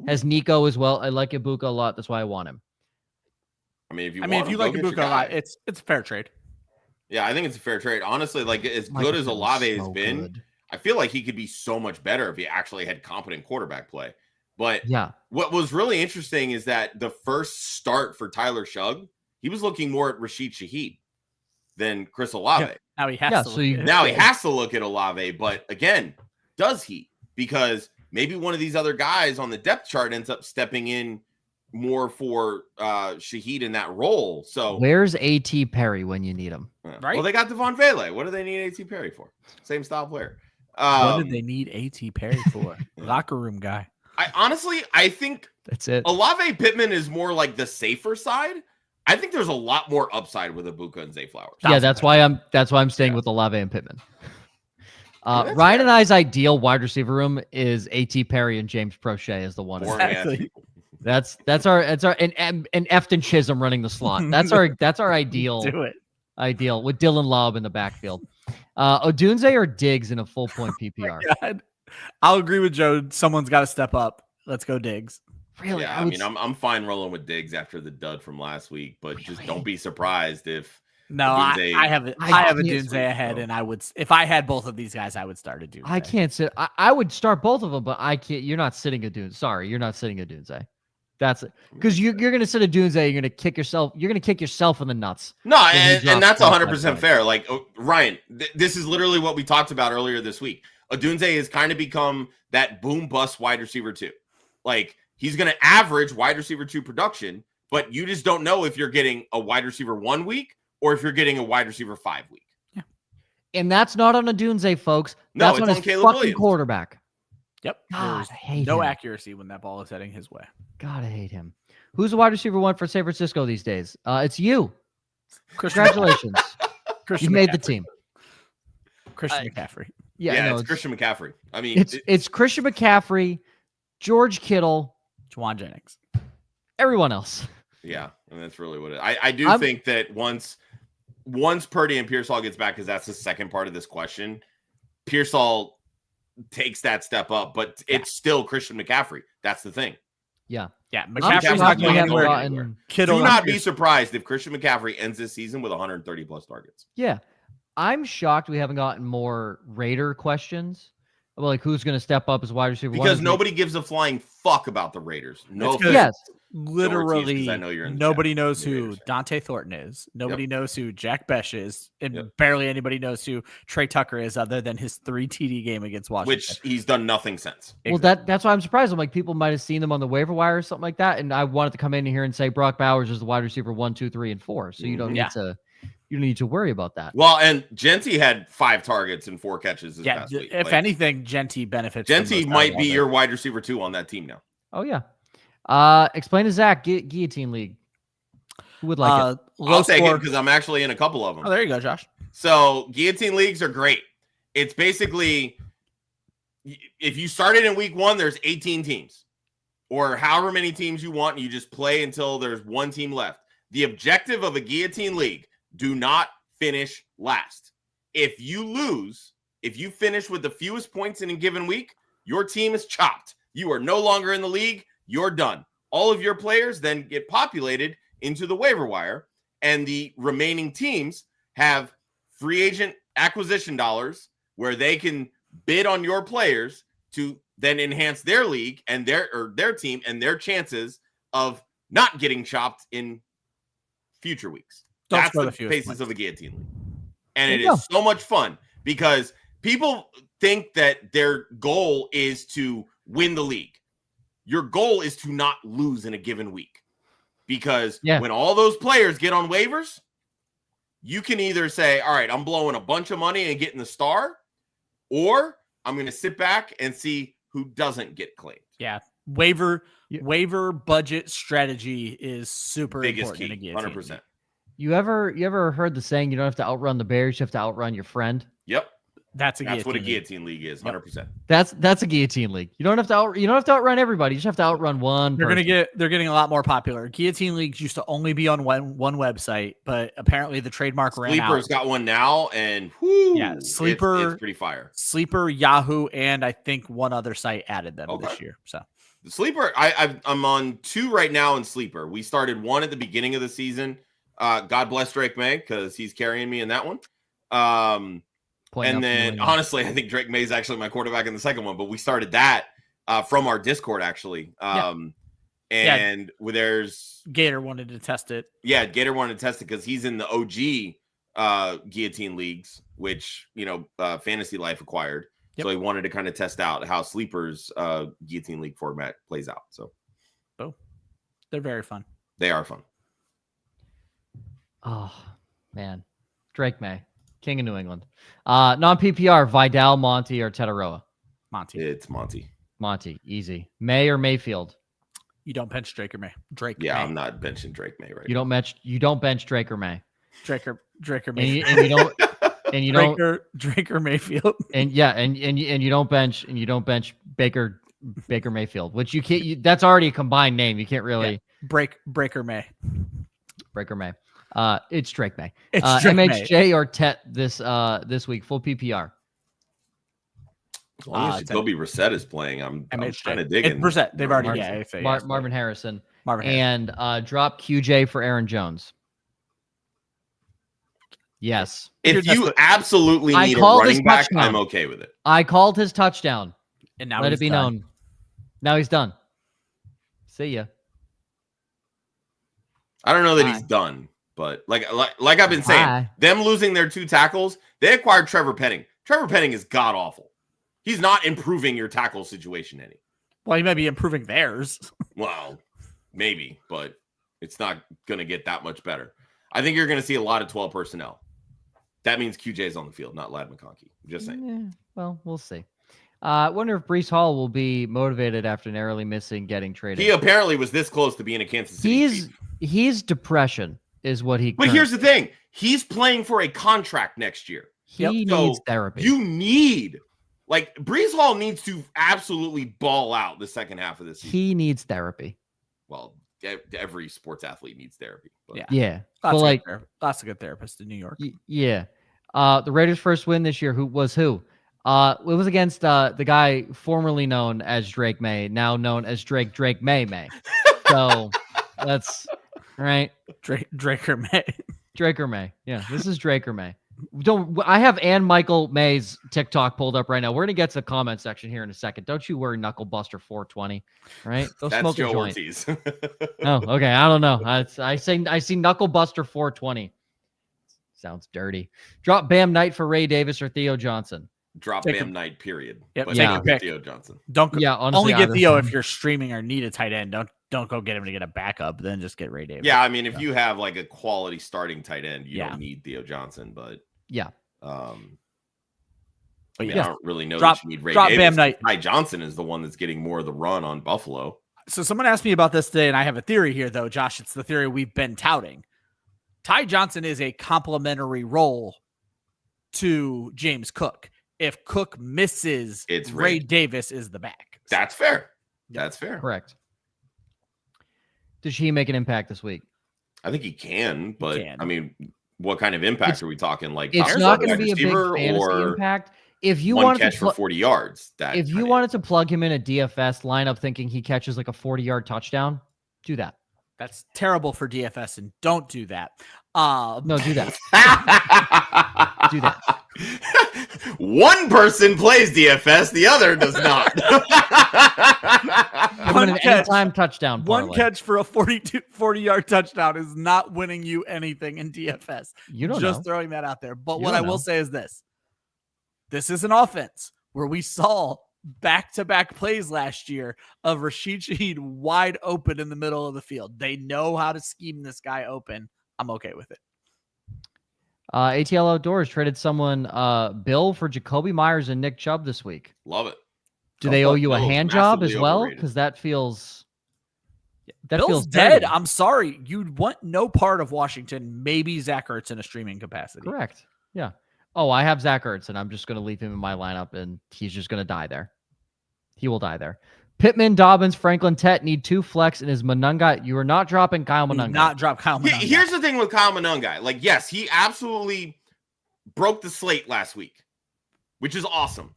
Speaker 1: Has Nico as well. I like Ibuka a lot. That's why I want him.
Speaker 3: I mean, if you
Speaker 2: like Ibuka a lot, it's a fair trade.
Speaker 3: Yeah, I think it's a fair trade. Honestly, like as good as Olave has been, I feel like he could be so much better if he actually had competent quarterback play. But what was really interesting is that the first start for Tyler Shugg, he was looking more at Rashid Shaheed than Chris Olave.
Speaker 2: Yeah, now he has to.
Speaker 3: He has to look at Olave. But again, does he? Because maybe one of these other guys on the depth chart ends up stepping in more for Shaheed in that role. So
Speaker 1: where's A.T. Perry when you need him?
Speaker 2: Right.
Speaker 3: Well, they got Devon Vele. What do they need A.T. Perry for? Same style player.
Speaker 2: What did they need A.T. Perry for? Locker room guy.
Speaker 3: I think
Speaker 1: that's it.
Speaker 3: Olave Pittman is more like the safer side. I think there's a lot more upside with Ibuka and Zay Flowers.
Speaker 1: Yeah, that's why I'm staying with Olave and Pittman. Ryan and I's ideal wide receiver room is A.T. Perry and James Prochet as the one.
Speaker 2: Exactly.
Speaker 1: That's our and Efton Chisholm running the slot. That's our ideal.
Speaker 2: Do it.
Speaker 1: Ideal with Dylan Lobb in the backfield. Odunze or Diggs in a full point PPR.
Speaker 2: I'll agree with Joe. Someone's got to step up. Let's go Diggs.
Speaker 1: Really?
Speaker 3: Yeah, I mean, I'm fine rolling with Diggs after the dud from last week, but just don't be surprised if
Speaker 2: No, I have a
Speaker 1: can't
Speaker 2: Dunze ahead, and I would, if I had both of these guys, I would start a Dunze.
Speaker 1: I can't sit. I would start both of them, but I can't. You're not sitting a Dunze. Sorry, you're not sitting a Dunze. That's it. Because you're going to sit a Dunze. You're going to kick yourself. You're going to kick yourself in the nuts.
Speaker 3: No, and that's 100% fair. Like Ryan, this is literally what we talked about earlier this week. Odunze has kind of become that boom bust wide receiver 2. Like he's going to average wide receiver 2 production, but you just don't know if you're getting a wide receiver 1 week or if you're getting a wide receiver 5 week.
Speaker 1: Yeah. And that's not on Odunze, folks.
Speaker 3: No,
Speaker 1: that's
Speaker 3: it's
Speaker 1: on
Speaker 3: on Caleb
Speaker 1: fucking
Speaker 3: Williams.
Speaker 1: quarterback.
Speaker 2: Yep.
Speaker 1: God, I hate
Speaker 2: no
Speaker 1: him.
Speaker 2: accuracy when that ball is heading his way.
Speaker 1: God, I hate him. Who's the wide receiver 1 for San Francisco these days? It's you.
Speaker 2: Christian
Speaker 1: Congratulations.
Speaker 2: Christian
Speaker 1: You made
Speaker 2: McCaffrey.
Speaker 1: the team.
Speaker 2: Christian McCaffrey.
Speaker 1: Yeah, no,
Speaker 3: it's Christian McCaffrey. I mean,
Speaker 1: it's Christian McCaffrey, George Kittle,
Speaker 2: Juwan Jennings,
Speaker 1: everyone else.
Speaker 3: Yeah, and that's really what it is. I do think that once Purdy and Pearsall gets back, because that's the second part of this question, Pearsall takes that step up, but it's still Christian McCaffrey. That's the thing.
Speaker 1: Yeah.
Speaker 2: Yeah,
Speaker 3: McCaffrey's
Speaker 2: not
Speaker 3: going
Speaker 2: anywhere.
Speaker 3: anywhere.
Speaker 2: Kittle,
Speaker 3: Do not be surprised if Christian McCaffrey ends this season with 130 plus targets.
Speaker 1: Yeah. I'm shocked we haven't gotten more Raider questions. Like who's going to step up as wide receiver?
Speaker 3: Because nobody gives a flying fuck about the Raiders. No,
Speaker 1: yes.
Speaker 2: Literally,
Speaker 3: I know you're in
Speaker 2: nobody knows who Dante Thornton is. Nobody knows who Jack Besh is. And barely anybody knows who Trey Tucker is other than his 3 TD game against Washington.
Speaker 3: Which he's done nothing since.
Speaker 1: Well, that's why I'm surprised. I'm like, people might have seen them on the waiver wire or something like that. And I wanted to come in here and say Brock Bowers is the wide receiver 1, 2, 3, and 4. So you don't need to worry about that.
Speaker 3: Well, and Genty had 5 targets and 4 catches this past week.
Speaker 2: If anything, Genty benefits.
Speaker 3: Genty might be your wide receiver 2 on that team now.
Speaker 1: Oh, yeah. Explain to Zach, Guillotine League. Who would like it?
Speaker 3: I'll take it because I'm actually in a couple of them.
Speaker 2: Oh, there you go, Josh.
Speaker 3: So Guillotine Leagues are great. It's basically, if you started in week 1, there's 18 teams. Or however many teams you want, and you just play until there's 1 team left. The objective of a Guillotine League, do not finish last. If you lose, if you finish with the fewest points in a given week, your team is chopped. You are no longer in the league. You're done. All of your players then get populated into the waiver wire, and the remaining teams have free agent acquisition dollars where they can bid on your players to then enhance their league and their team and their chances of not getting chopped in future weeks. That's the basis of the Guillotine League. And it is so much fun because people think that their goal is to win the league. Your goal is to not lose in a given week. Because when all those players get on waivers, you can either say, all right, I'm blowing a bunch of money and getting the star, or I'm going to sit back and see who doesn't get claimed.
Speaker 2: Yeah. Waiver budget strategy is super
Speaker 3: biggest
Speaker 2: important.
Speaker 3: Key, 100%.
Speaker 1: You ever heard the saying, you don't have to outrun the bears, you have to outrun your friend?
Speaker 3: Yep.
Speaker 2: That's
Speaker 3: what a Guillotine League is, 100%.
Speaker 1: That's a Guillotine League. You don't have to outrun everybody. You just have to outrun one.
Speaker 2: They're getting a lot more popular. Guillotine Leagues used to only be on one website, but apparently the trademark ran out.
Speaker 3: Sleeper's got one now, and
Speaker 2: Sleeper,
Speaker 3: it's pretty fire.
Speaker 2: Sleeper, Yahoo, and I think one other site added them this year. So
Speaker 3: the Sleeper, I'm on 2 right now in Sleeper. We started 1 at the beginning of the season. God bless Drake May because he's carrying me in that one. And then, honestly, I think Drake May is actually my quarterback in the second one. But we started that from our Discord, actually. And there's
Speaker 2: Gator wanted to test it.
Speaker 3: Yeah, Gator wanted to test it because he's in the OG Guillotine Leagues, which Fantasy Life acquired. Yep. So he wanted to kind of test out how Sleeper's Guillotine League format plays out. So,
Speaker 2: they're very fun.
Speaker 3: They are fun.
Speaker 1: Oh man, Drake May. King of New England. Non-PPR, Vidal, Monty, or Tetaroa?
Speaker 2: Monty.
Speaker 3: It's Monty.
Speaker 1: Monty, easy. May or Mayfield?
Speaker 2: You don't bench Drake or May.
Speaker 3: Yeah,
Speaker 2: May.
Speaker 3: I'm not benching Drake May right
Speaker 1: You don't bench Drake or May.
Speaker 2: Drake or Mayfield.
Speaker 1: And you don't
Speaker 2: Drake or Mayfield.
Speaker 1: And you don't bench Baker Mayfield, which you can't. That's already a combined name. You can't really
Speaker 2: Breaker May.
Speaker 1: Breaker May. It's Drake May.
Speaker 2: It's Drake
Speaker 1: MHJ May. Or Tet this week, full PPR.
Speaker 3: As long as Jacoby Brissett is playing, I'm kind of digging.
Speaker 2: Brissett, they've already
Speaker 1: Marvin Harrison. And drop QJ for Aaron Jones. Yes.
Speaker 3: If you absolutely need a running back, I'm okay with it.
Speaker 1: I called his touchdown.
Speaker 2: And now
Speaker 1: let it be known. Now he's done. See ya.
Speaker 3: I don't know that he's done, but like I've been saying, them losing their 2 tackles, they acquired Trevor Penning. Trevor Penning is god awful. He's not improving your tackle situation any.
Speaker 2: Well, he might be improving theirs.
Speaker 3: Well, maybe, but it's not going to get that much better. I think you're going to see a lot of 12 personnel. That means QJ's on the field, not Ladd McConkey. I'm just saying.
Speaker 1: Yeah, well, we'll see. I wonder if Breece Hall will be motivated after narrowly missing getting traded.
Speaker 3: He apparently was this close to being a Kansas City.
Speaker 1: He's depression is what he.
Speaker 3: But here's the thing: he's playing for a contract next year.
Speaker 1: He needs therapy.
Speaker 3: You need, like, Breece Hall needs to absolutely ball out the second half of this season.
Speaker 1: He needs therapy.
Speaker 3: Well, every sports athlete needs therapy. But.
Speaker 1: Yeah.
Speaker 2: Lots of good therapists in New York.
Speaker 1: Yeah. The Raiders' first win this year. Who? It was against the guy formerly known as Drake May, now known as Drake May. So that's right.
Speaker 2: Draker May.
Speaker 1: Draker May. Yeah, this is Draker May. I have Ann Michael May's TikTok pulled up right now. We're gonna get to the comment section here in a second. Don't you worry, Knucklebuster 420. Right? Go
Speaker 3: That's
Speaker 1: smoke
Speaker 3: Joe
Speaker 1: a joint.
Speaker 3: Ortiz.
Speaker 1: Oh, okay. I don't know. I see Knucklebuster 420. Sounds dirty. Drop Bam Knight for Ray Davis or Theo Johnson.
Speaker 3: Drop Bam Knight, period.
Speaker 2: Yep,
Speaker 3: but
Speaker 2: take a pick.
Speaker 3: Theo Johnson.
Speaker 1: Honestly,
Speaker 2: only get Theo if you're streaming or need a tight end. Don't go get him to get a backup. Then just get Ray Davis.
Speaker 3: Yeah, I mean, if you have like a quality starting tight end, you don't need Theo Johnson. But I don't really know that you need Ray Davis.
Speaker 2: Bam Knight.
Speaker 3: Ty Johnson is the one that's getting more of the run on Buffalo.
Speaker 2: So someone asked me about this today, and I have a theory here, though, Josh. It's the theory we've been touting. Ty Johnson is a complementary role to James Cook. If Cook misses, Ray Davis is the back.
Speaker 3: That's fair. That's fair.
Speaker 1: Correct. Does he make an impact this week?
Speaker 3: I think he can, but I mean, what kind of impact are we talking? Like,
Speaker 1: it's not going to be a big fantasy impact. If you
Speaker 3: wanted catch for 40 yards,
Speaker 1: if you wanted to plug him in a DFS lineup thinking he catches like a 40-yard touchdown, do that.
Speaker 2: That's terrible for DFS, and don't do that.
Speaker 1: No, do that. Do that.
Speaker 3: One person plays DFS, the other does not.
Speaker 1: An anytime touchdown parlay.
Speaker 2: One catch for a 40-yard touchdown is not winning you anything in DFS.
Speaker 1: You don't
Speaker 2: just
Speaker 1: know.
Speaker 2: Throwing that out there. But what I will say is this. This is an offense where we saw back-to-back plays last year of Rashid Shaheed wide open in the middle of the field. They know how to scheme this guy open. I'm okay with it.
Speaker 1: ATL Outdoors traded someone, Bill, for Jacoby Myers and Nick Chubb this week.
Speaker 3: Love it.
Speaker 1: Do they owe you a hand job as well? Because that feels...
Speaker 2: Bill's dead. I'm sorry. You'd want no part of Washington. Maybe Zach Ertz in a streaming capacity.
Speaker 1: Correct. Yeah. Oh, I have Zach Ertz, and I'm just going to leave him in my lineup, and he's just going to die there. He will die there. Pittman, Dobbins, Franklin, Tet need 2 flex, and is Monunga. You are not dropping Kyle Monunga.
Speaker 2: Not drop Kyle Monunga.
Speaker 3: Here's the thing with Kyle Monunga. Like, yes, he absolutely broke the slate last week, which is awesome.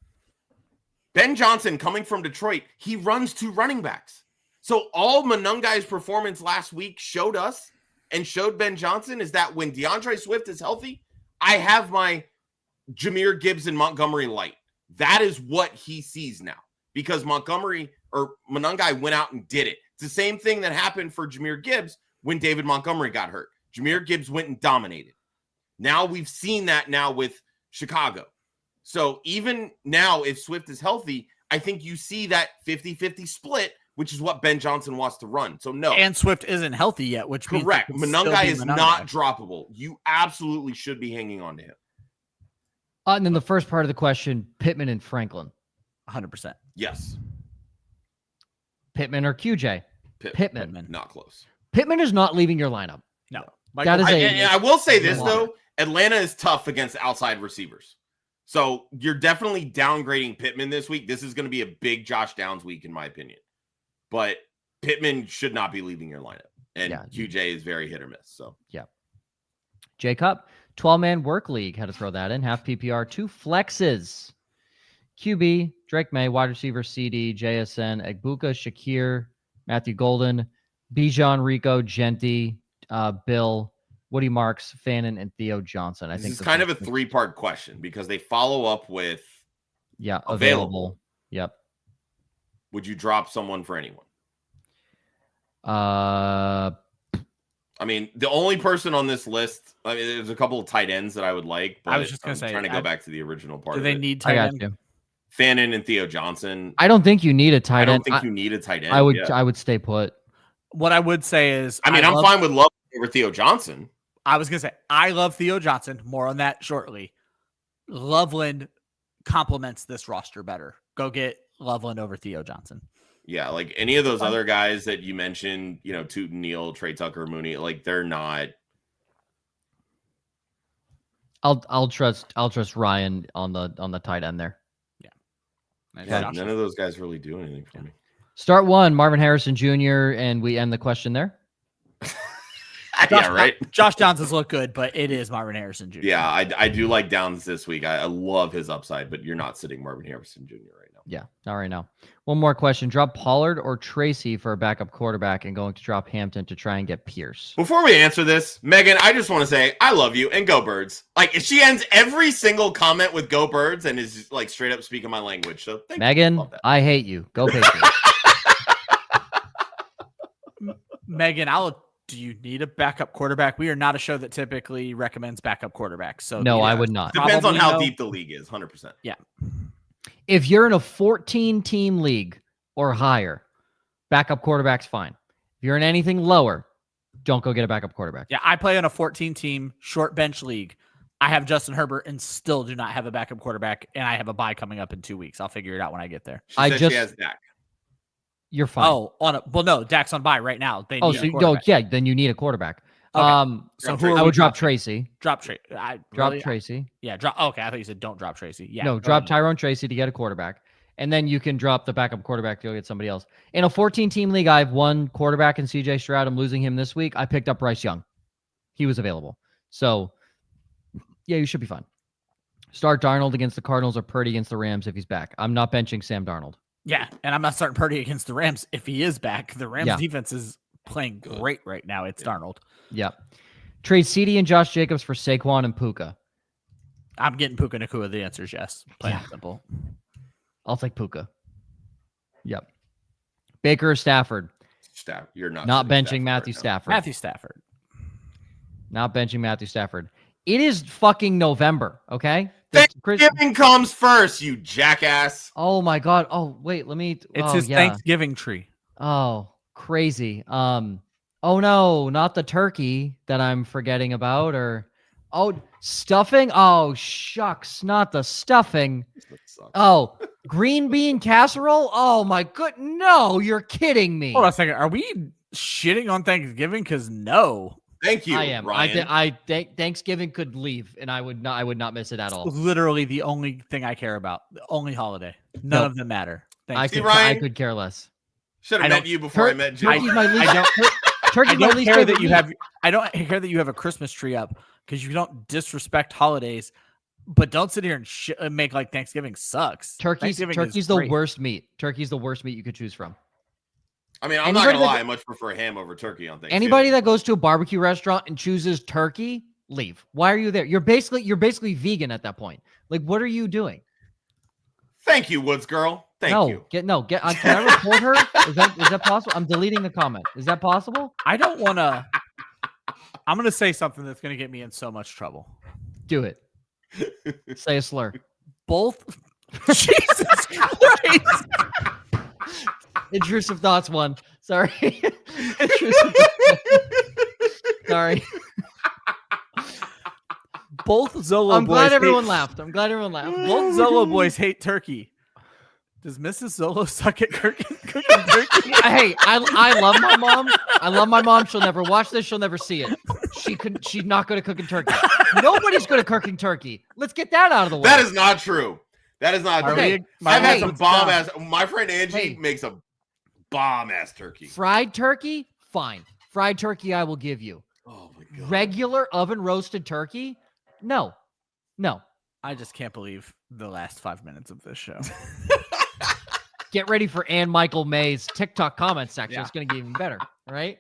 Speaker 3: Ben Johnson, coming from Detroit, he runs 2 running backs. So all Monunga's performance last week showed us and showed Ben Johnson is that when DeAndre Swift is healthy, I have my Jahmyr Gibbs and Montgomery light. That is what he sees now because Monunga went out and did it. It's the same thing that happened for Jahmyr Gibbs when David Montgomery got hurt. Jahmyr Gibbs went and dominated. Now we've seen that now with Chicago. So even now, if Swift is healthy, I think you see that 50-50 split, which is what Ben Johnson wants to run. So no.
Speaker 2: And Swift isn't healthy yet, which means
Speaker 3: correct. Monunga is not droppable. You absolutely should be hanging on to him.
Speaker 1: And then the first part of the question, Pittman and Franklin.
Speaker 2: 100%.
Speaker 3: Yes.
Speaker 1: Pittman or QJ? Pittman.
Speaker 3: Not close.
Speaker 1: Pittman is not leaving your lineup.
Speaker 2: No.
Speaker 1: That is
Speaker 3: I will say this, though. Atlanta is tough against outside receivers. So you're definitely downgrading Pittman this week. This is going to be a big Josh Downs week, in my opinion. But Pittman should not be leaving your lineup. And QJ is very hit or miss. So
Speaker 1: yeah. Jacob, 12-man work league. Had to throw that in. Half PPR, 2 flexes. QB, Drake May, wide receiver, CD, JSN, Egbuka, Shakir, Matthew Golden, Bijan, Rico, Genti, Bill, Woody Marks, Fannin, and Theo Johnson. I
Speaker 3: This
Speaker 1: think
Speaker 3: is kind of a 3-part question because they follow up with available.
Speaker 1: Yep.
Speaker 3: Would you drop someone for anyone? I mean, the only person on this list, I mean, there's a couple of tight ends that I would like, but
Speaker 2: I was just going to say,
Speaker 3: trying to go back to the original part.
Speaker 2: Do they need tight end?
Speaker 3: Fannin and Theo Johnson.
Speaker 1: I don't think you need a tight end.
Speaker 3: I don't think you need a tight end.
Speaker 1: I would stay put.
Speaker 2: What I would say is,
Speaker 3: I'm fine with Love over Theo Johnson.
Speaker 2: I was going to say, I love Theo Johnson. More on that shortly. Loveland complements this roster better. Go get Loveland over Theo Johnson.
Speaker 3: Yeah, like any of those other guys that you mentioned, Tootin, Neal, Trey Tucker, Mooney, like they're not.
Speaker 1: I'll trust Ryan on the tight end there.
Speaker 3: Yeah, none of those guys really do anything for me.
Speaker 1: Start one, Marvin Harrison Jr., and we end the question there.
Speaker 3: Right.
Speaker 2: Josh Downs has looked good, but it is Marvin Harrison Jr.
Speaker 3: Yeah, I do like Downs this week. I love his upside, but you're not sitting Marvin Harrison Jr. right now.
Speaker 1: Yeah, not right now. One more question. Drop Pollard or Tracy for a backup quarterback and going to drop Hampton to try and get Pierce.
Speaker 3: Before we answer this, Megan, I just want to say I love you and go Birds. Like, she ends every single comment with go Birds and is like straight up speaking my language. So thank
Speaker 1: Megan,
Speaker 3: you.
Speaker 1: I hate you. Go Patriots.
Speaker 2: Megan, do you need a backup quarterback? We are not a show that typically recommends backup quarterbacks. So
Speaker 1: no, I would not.
Speaker 3: Depends on how deep the league is, 100%.
Speaker 2: Yeah.
Speaker 1: If you're in a 14-team league or higher, backup quarterback's fine. If you're in anything lower, don't go get a backup quarterback.
Speaker 2: Yeah, I play in a 14-team short bench league. I have Justin Herbert and still do not have a backup quarterback, and I have a bye coming up in 2 weeks. I'll figure it out when I get there.
Speaker 3: She has Dak.
Speaker 1: You're fine.
Speaker 2: No, Dak's on bye right now. Then
Speaker 1: you need a quarterback.
Speaker 2: Okay. So
Speaker 1: I would drop Tracy.
Speaker 2: Drop Tracy.
Speaker 1: Tracy.
Speaker 2: Yeah, drop. Okay, I thought you said don't drop Tracy. Yeah.
Speaker 1: No, drop Tyrone Tracy to get a quarterback. And then you can drop the backup quarterback to go get somebody else. In a 14-team league, I have one quarterback in CJ Stroud. I'm losing him this week. I picked up Bryce Young. He was available. So, yeah, you should be fine. Start Darnold against the Cardinals or Purdy against the Rams if he's back. I'm not benching Sam Darnold.
Speaker 2: Yeah, and I'm not starting Purdy against the Rams if he is back. The Rams defense is playing great right now. It's Darnold.
Speaker 1: Yeah. Trade CD and Josh Jacobs for Saquon and Puka.
Speaker 2: I'm getting Puka Nacua. The answer is yes. Plain and simple.
Speaker 1: I'll take Puka. Yep. Baker or Stafford?
Speaker 3: You're
Speaker 1: not benching Matthew Stafford.
Speaker 2: Matthew Stafford.
Speaker 1: Not benching Matthew Stafford. It is fucking November, okay?
Speaker 3: Thanksgiving comes first, you jackass.
Speaker 1: Oh my God. Oh, wait, let me.
Speaker 2: It's his Thanksgiving tree.
Speaker 1: Oh, crazy. Oh no, not the turkey that I'm forgetting about stuffing. Oh, shucks, not the stuffing. Oh, green bean casserole. Oh my good. No, you're kidding me.
Speaker 2: Hold on a second. Are we shitting on Thanksgiving? Because no.
Speaker 3: Thank you.
Speaker 1: I am.
Speaker 3: Ryan.
Speaker 1: I think Thanksgiving could leave, and I would not miss it at all.
Speaker 2: Literally the only thing I care about. The only holiday. None of them matter.
Speaker 1: I could care less.
Speaker 3: Should have met you before I met Joe.
Speaker 1: Turkey's my least. Turkey's my least
Speaker 2: care
Speaker 1: favorite
Speaker 2: that you have. I don't care that you have a Christmas tree up because you don't disrespect holidays, but don't sit here and make like Thanksgiving sucks.
Speaker 1: Turkey's the worst meat. Turkey's the worst meat you could choose from.
Speaker 3: I mean, I'm not gonna lie. I much prefer ham over turkey on Thanksgiving.
Speaker 1: Anybody that goes to a barbecue restaurant and chooses turkey, leave. Why are you there? You're basically vegan at that point. Like, what are you doing?
Speaker 3: Thank you, Woods girl. Thank you.
Speaker 1: Can I report her? Is that possible? I'm deleting the comment. Is that possible?
Speaker 2: I don't want to. I'm gonna say something that's gonna get me in so much trouble.
Speaker 1: Do it. Say a slur.
Speaker 2: Both. Jesus Christ.
Speaker 1: Intrusive thoughts one. Sorry. Sorry.
Speaker 2: Both Zolo boys.
Speaker 1: I'm glad everyone laughed. Both
Speaker 2: Zolo boys hate turkey. Does Mrs. Zolo suck at cooking turkey?
Speaker 1: Hey, I love my mom. I love my mom. She'll never watch this. She'll never see it. She's not good at cooking turkey. Nobody's good at cooking turkey. Let's get that out of the way.
Speaker 3: That is not true. That is not true.
Speaker 1: Okay.
Speaker 3: I've had some bomb ass. My friend Angie makes a bomb ass turkey.
Speaker 1: Fried turkey, fine. Fried turkey, I will give you.
Speaker 3: Oh my God.
Speaker 1: Regular oven roasted turkey, no.
Speaker 2: I just can't believe the last 5 minutes of this show.
Speaker 1: Get ready for Ann Michael May's TikTok comment section.
Speaker 2: Yeah.
Speaker 1: It's going to get even better, right?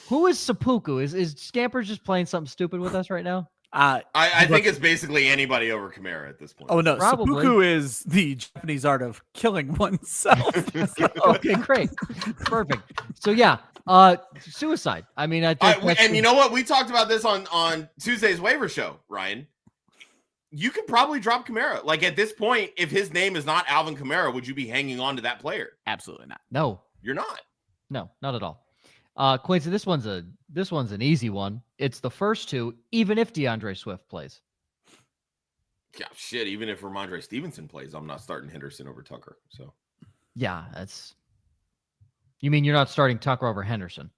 Speaker 1: Who is Seppuku? Is Scampers just playing something stupid with us right now?
Speaker 3: I think it's basically anybody over Kamara at this point.
Speaker 2: Oh, no.
Speaker 1: Probably.
Speaker 2: Seppuku is the Japanese art of killing oneself.
Speaker 1: Okay, great. Perfect. So, yeah, suicide. I mean, I think
Speaker 3: and you know what? We talked about this on Tuesday's waiver show, Ryan. You could probably drop Kamara. Like, at this point, if his name is not Alvin Kamara, would you be hanging on to that player?
Speaker 2: Absolutely not.
Speaker 1: No.
Speaker 3: You're not.
Speaker 1: No, not at all. Quincy, this one's an easy one. It's the first two, even if DeAndre Swift plays.
Speaker 3: Yeah, shit. Even if Ramondre Stevenson plays, I'm not starting Henderson over Tucker. So,
Speaker 1: yeah, you mean you're not starting Tucker over Henderson?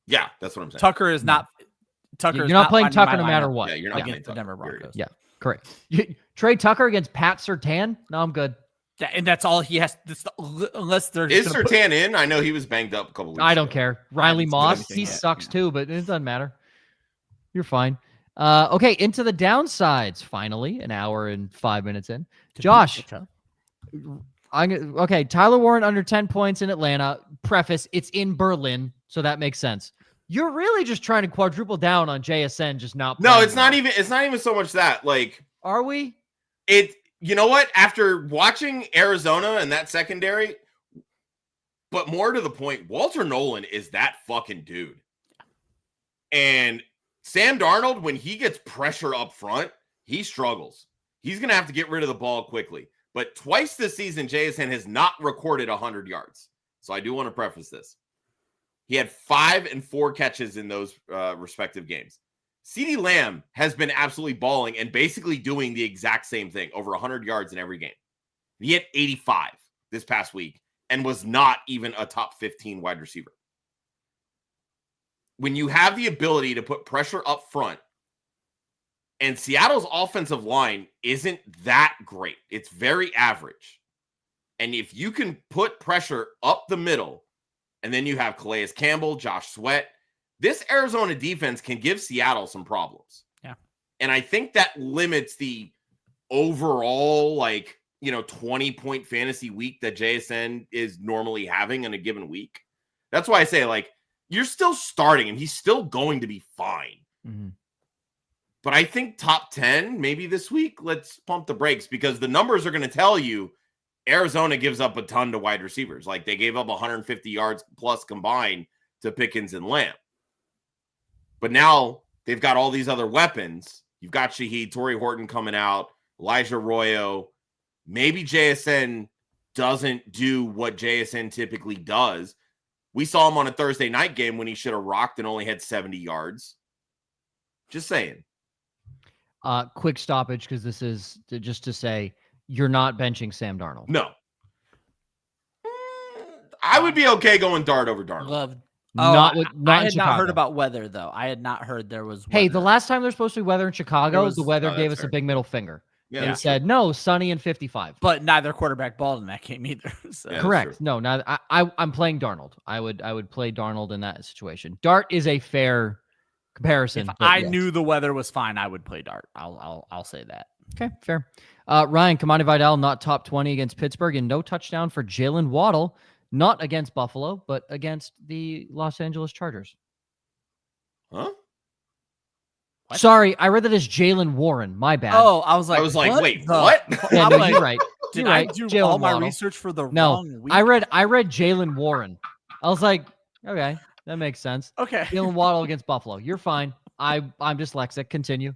Speaker 3: Yeah, that's what I'm saying.
Speaker 2: Tucker is not. Tucker.
Speaker 1: You're not playing Tucker no matter what.
Speaker 3: Yeah, you're not
Speaker 2: against the
Speaker 3: playing
Speaker 2: Denver
Speaker 3: Tucker,
Speaker 2: Broncos.
Speaker 1: Yeah, correct. Trade Tucker against Pat Surtain? No, I'm good.
Speaker 2: Yeah, and that's all he has. Unless they're
Speaker 3: Is Surtain in? I know he was banged up a couple weeks
Speaker 1: I don't
Speaker 3: ago.
Speaker 1: care. Riley
Speaker 2: haven't seen
Speaker 1: Moss,
Speaker 2: anything
Speaker 1: he
Speaker 2: yet.
Speaker 1: sucks
Speaker 2: Yeah.
Speaker 1: too, but it doesn't matter. You're fine. Okay, into the downsides. Finally, an hour and 5 minutes in. Josh, okay. Tyler Warren under 10 points in Atlanta. Preface: it's in Berlin, so that makes sense. You're really just trying to quadruple down on JSN, just not.
Speaker 3: No,
Speaker 1: playing
Speaker 3: it's not
Speaker 1: well.
Speaker 3: even. It's not even so much that. Like,
Speaker 1: Are we?
Speaker 3: You know what? After watching Arizona and that secondary, but more to the point, Walter Nolan is that fucking dude. And Sam Darnold, when he gets pressure up front, he struggles. He's going to have to get rid of the ball quickly. But twice this season, JSN has not recorded 100 yards. So I do want to preface this. He had 5 and 4 catches in those respective games. CeeDee Lamb has been absolutely balling and basically doing the exact same thing, over 100 yards in every game. He hit 85 this past week and was not even a top 15 wide receiver. When you have the ability to put pressure up front, and Seattle's offensive line isn't that great, it's very average. And if you can put pressure up the middle, and then you have Calais Campbell, Josh Sweat, this Arizona defense can give Seattle some problems.
Speaker 2: Yeah.
Speaker 3: And I think that limits the overall, 20-point fantasy week that JSN is normally having in a given week. That's why I say, you're still starting him. He's still going to be fine.
Speaker 1: Mm-hmm.
Speaker 3: But I think top 10, maybe this week, let's pump the brakes because the numbers are going to tell you Arizona gives up a ton to wide receivers. Like, they gave up 150 yards plus combined to Pickens and Lamb. But now they've got all these other weapons. You've got Shaheed, Torrey Horton coming out, Elijah Arroyo. Maybe JSN doesn't do what JSN typically does. We saw him on a Thursday night game when he should have rocked and only had 70 yards. Just saying.
Speaker 1: Quick stoppage, because this is just to say you're not benching Sam Darnold.
Speaker 3: No. I would be okay going Dart over Darnold.
Speaker 2: Loved.
Speaker 1: Not
Speaker 2: I
Speaker 1: in
Speaker 2: had not
Speaker 1: Chicago.
Speaker 2: heard about weather, though. I had not heard there was weather.
Speaker 1: Hey, the last time there's supposed to be weather in Chicago, the weather
Speaker 3: oh,
Speaker 1: gave
Speaker 3: that's
Speaker 1: us a
Speaker 3: fair.
Speaker 1: big middle finger.
Speaker 3: Yeah,
Speaker 1: and
Speaker 3: that's
Speaker 1: said, no, sunny and 55.
Speaker 2: But neither quarterback balled in that game either. So.
Speaker 3: Yeah.
Speaker 1: Correct.
Speaker 3: true.
Speaker 1: No, not I'm playing Darnold. I would play Darnold in that situation. Dart is a fair comparison.
Speaker 2: If
Speaker 1: but
Speaker 2: I
Speaker 1: yes.
Speaker 2: knew the weather was fine, I would play Dart. I'll say that.
Speaker 1: Okay, fair. Ryan, Kamani Vidal not top 20 against Pittsburgh, and no touchdown for Jalen Waddle, not against Buffalo, but against the Los Angeles Chargers.
Speaker 3: Huh?
Speaker 2: What?
Speaker 1: Sorry, I read that as Jalen Warren. My bad.
Speaker 2: Oh, I was like,
Speaker 3: wait,
Speaker 2: the-
Speaker 3: what?
Speaker 1: yeah,
Speaker 2: I'm
Speaker 1: no,
Speaker 2: like,
Speaker 1: you're right.
Speaker 2: Did
Speaker 1: You're
Speaker 2: I
Speaker 1: right.
Speaker 2: do
Speaker 1: Jalen
Speaker 2: all my
Speaker 1: Waddle.
Speaker 2: research for the
Speaker 1: No,
Speaker 2: wrong week?
Speaker 1: I read Jalen Warren. I was like, okay, that makes sense.
Speaker 2: Okay.
Speaker 1: Jalen Waddle against Buffalo. You're fine. I'm dyslexic. Continue.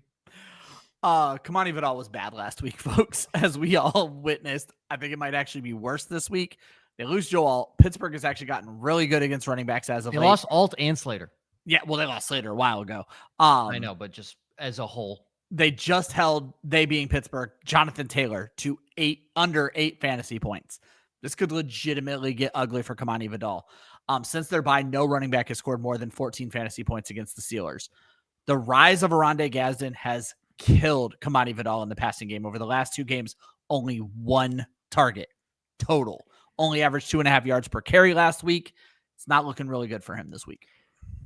Speaker 2: Kamani Vidal was bad last week, folks, as we all witnessed. I think it might actually be worse this week. They lose Joel. Pittsburgh has actually gotten really good against running backs as of
Speaker 1: They
Speaker 2: late.
Speaker 1: lost Alt and Slater.
Speaker 2: Yeah, well, they lost Slater a while ago.
Speaker 1: I know, but just as a whole.
Speaker 2: They just held, they being Pittsburgh, Jonathan Taylor to under 8 fantasy points. This could legitimately get ugly for Kamani Vidal. Since their bye, no running back has scored more than 14 fantasy points against the Steelers. The rise of Aronde Gadsden has killed Kamani Vidal in the passing game. Over the last 2 games, only 1 target total. Only averaged 2.5 yards per carry last week. It's not looking really good for him this week.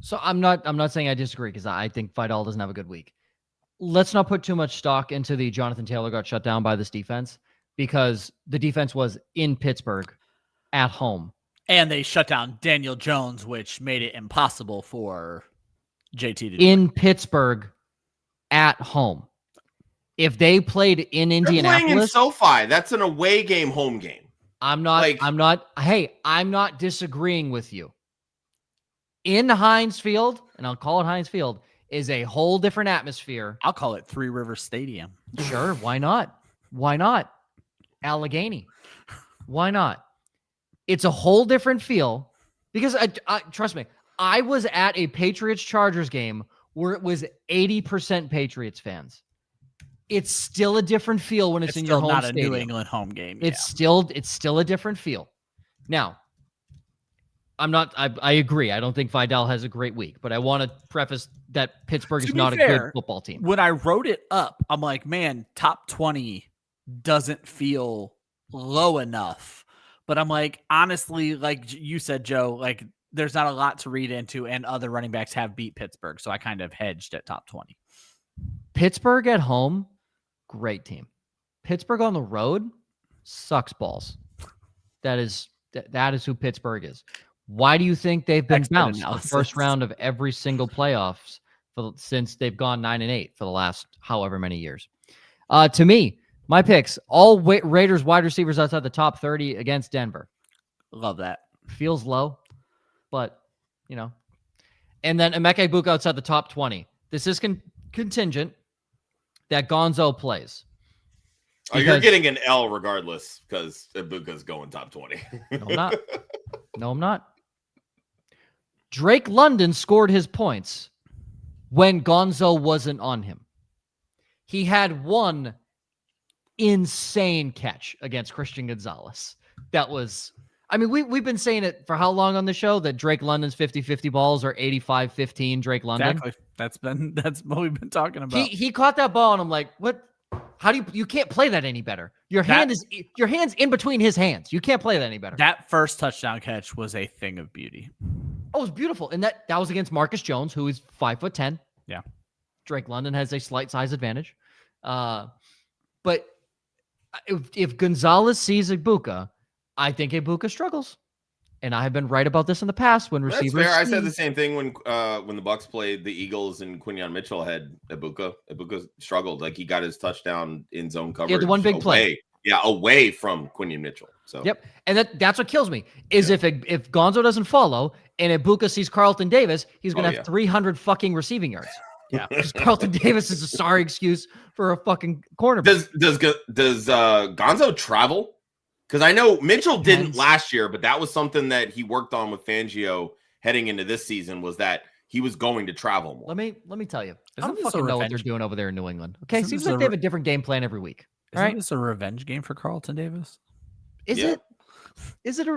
Speaker 1: So I'm not saying I disagree because I think Vidal doesn't have a good week. let's not put too much stock into the Jonathan Taylor got shut down by this defense, because the defense was in Pittsburgh at home.
Speaker 2: And they shut down Daniel Jones, which made it impossible for JT to do
Speaker 1: in Pittsburgh at home. If they played in
Speaker 3: They're
Speaker 1: Indianapolis,
Speaker 3: playing in SoFi. That's an away game, home game.
Speaker 1: I'm not disagreeing with you. In Heinz Field, and I'll call it Heinz Field, is a whole different atmosphere.
Speaker 2: I'll call it Three River Stadium.
Speaker 1: Sure, why not? Why not? Allegheny. Why not? It's a whole different feel, because I trust me, I was at a Patriots-Chargers game where it was 80% Patriots fans. It's still a different feel when it's in your home
Speaker 2: not
Speaker 1: stadium.
Speaker 2: a New England home game.
Speaker 1: It's still a different feel. Now, I agree. I don't think Vidal has a great week, but I want to preface that Pittsburgh is not a good football team.
Speaker 2: When I wrote it up, I'm like, man, top 20 doesn't feel low enough. But I'm like, honestly, like you said, Joe, like there's not a lot to read into, and other running backs have beat Pittsburgh. So I kind of hedged at top 20.
Speaker 1: Pittsburgh at home, great team. Pittsburgh on the road sucks balls. That is who Pittsburgh is. Why do you think they've been bounced the first round of every single playoffs since they've gone 9-8 for the last however many years? To me, my picks, all Raiders wide receivers outside the top 30 against Denver.
Speaker 2: Love that.
Speaker 1: Feels low, but, And then Emeka Egbuka outside the top 20. This is contingent that Gonzo plays.
Speaker 3: You're getting an L regardless, because Ibuka's going top 20.
Speaker 1: No, I'm not. Drake London scored his points when Gonzo wasn't on him. He had one insane catch against Christian Gonzalez. That was, we've been saying it for how long on the show that Drake London's 50-50 balls are 85-15 Drake London.
Speaker 2: Exactly. That's what we've been talking about.
Speaker 1: He caught that ball and I'm like, what? How do you can't play that any better? Your hand's in between his hands. You can't play that any better.
Speaker 2: That first touchdown catch was a thing of beauty.
Speaker 1: Oh, it was beautiful. And that was against Marcus Jones, who is 5'10".
Speaker 2: Yeah.
Speaker 1: Drake London has a slight size advantage. But if Gonzalez sees Egbuka, I think Egbuka struggles. And I have been right about this in the past when receivers.
Speaker 3: That's fair. I said the same thing when the Bucs played the Eagles and Quinyon Mitchell had Egbuka. Egbuka struggled. Like, he got his touchdown in zone coverage.
Speaker 1: Yeah, the one big play.
Speaker 3: Yeah, away from Quinyon Mitchell. So
Speaker 1: yep, and that's what kills me is if Gonzo doesn't follow and Egbuka sees Carlton Davis, he's gonna have 300 fucking receiving yards. Yeah, because Carlton Davis is a sorry excuse for a fucking cornerback.
Speaker 3: Does Gonzo travel? Because I know Mitchell didn't last year, but that was something that he worked on with Fangio heading into this season, was that he was going to travel more.
Speaker 1: Let me tell you. I don't fucking know what they're doing over there in New England. Okay, seems like they have a different game plan every week.
Speaker 2: Isn't this a revenge game for Carlton Davis?
Speaker 1: Is it? Is it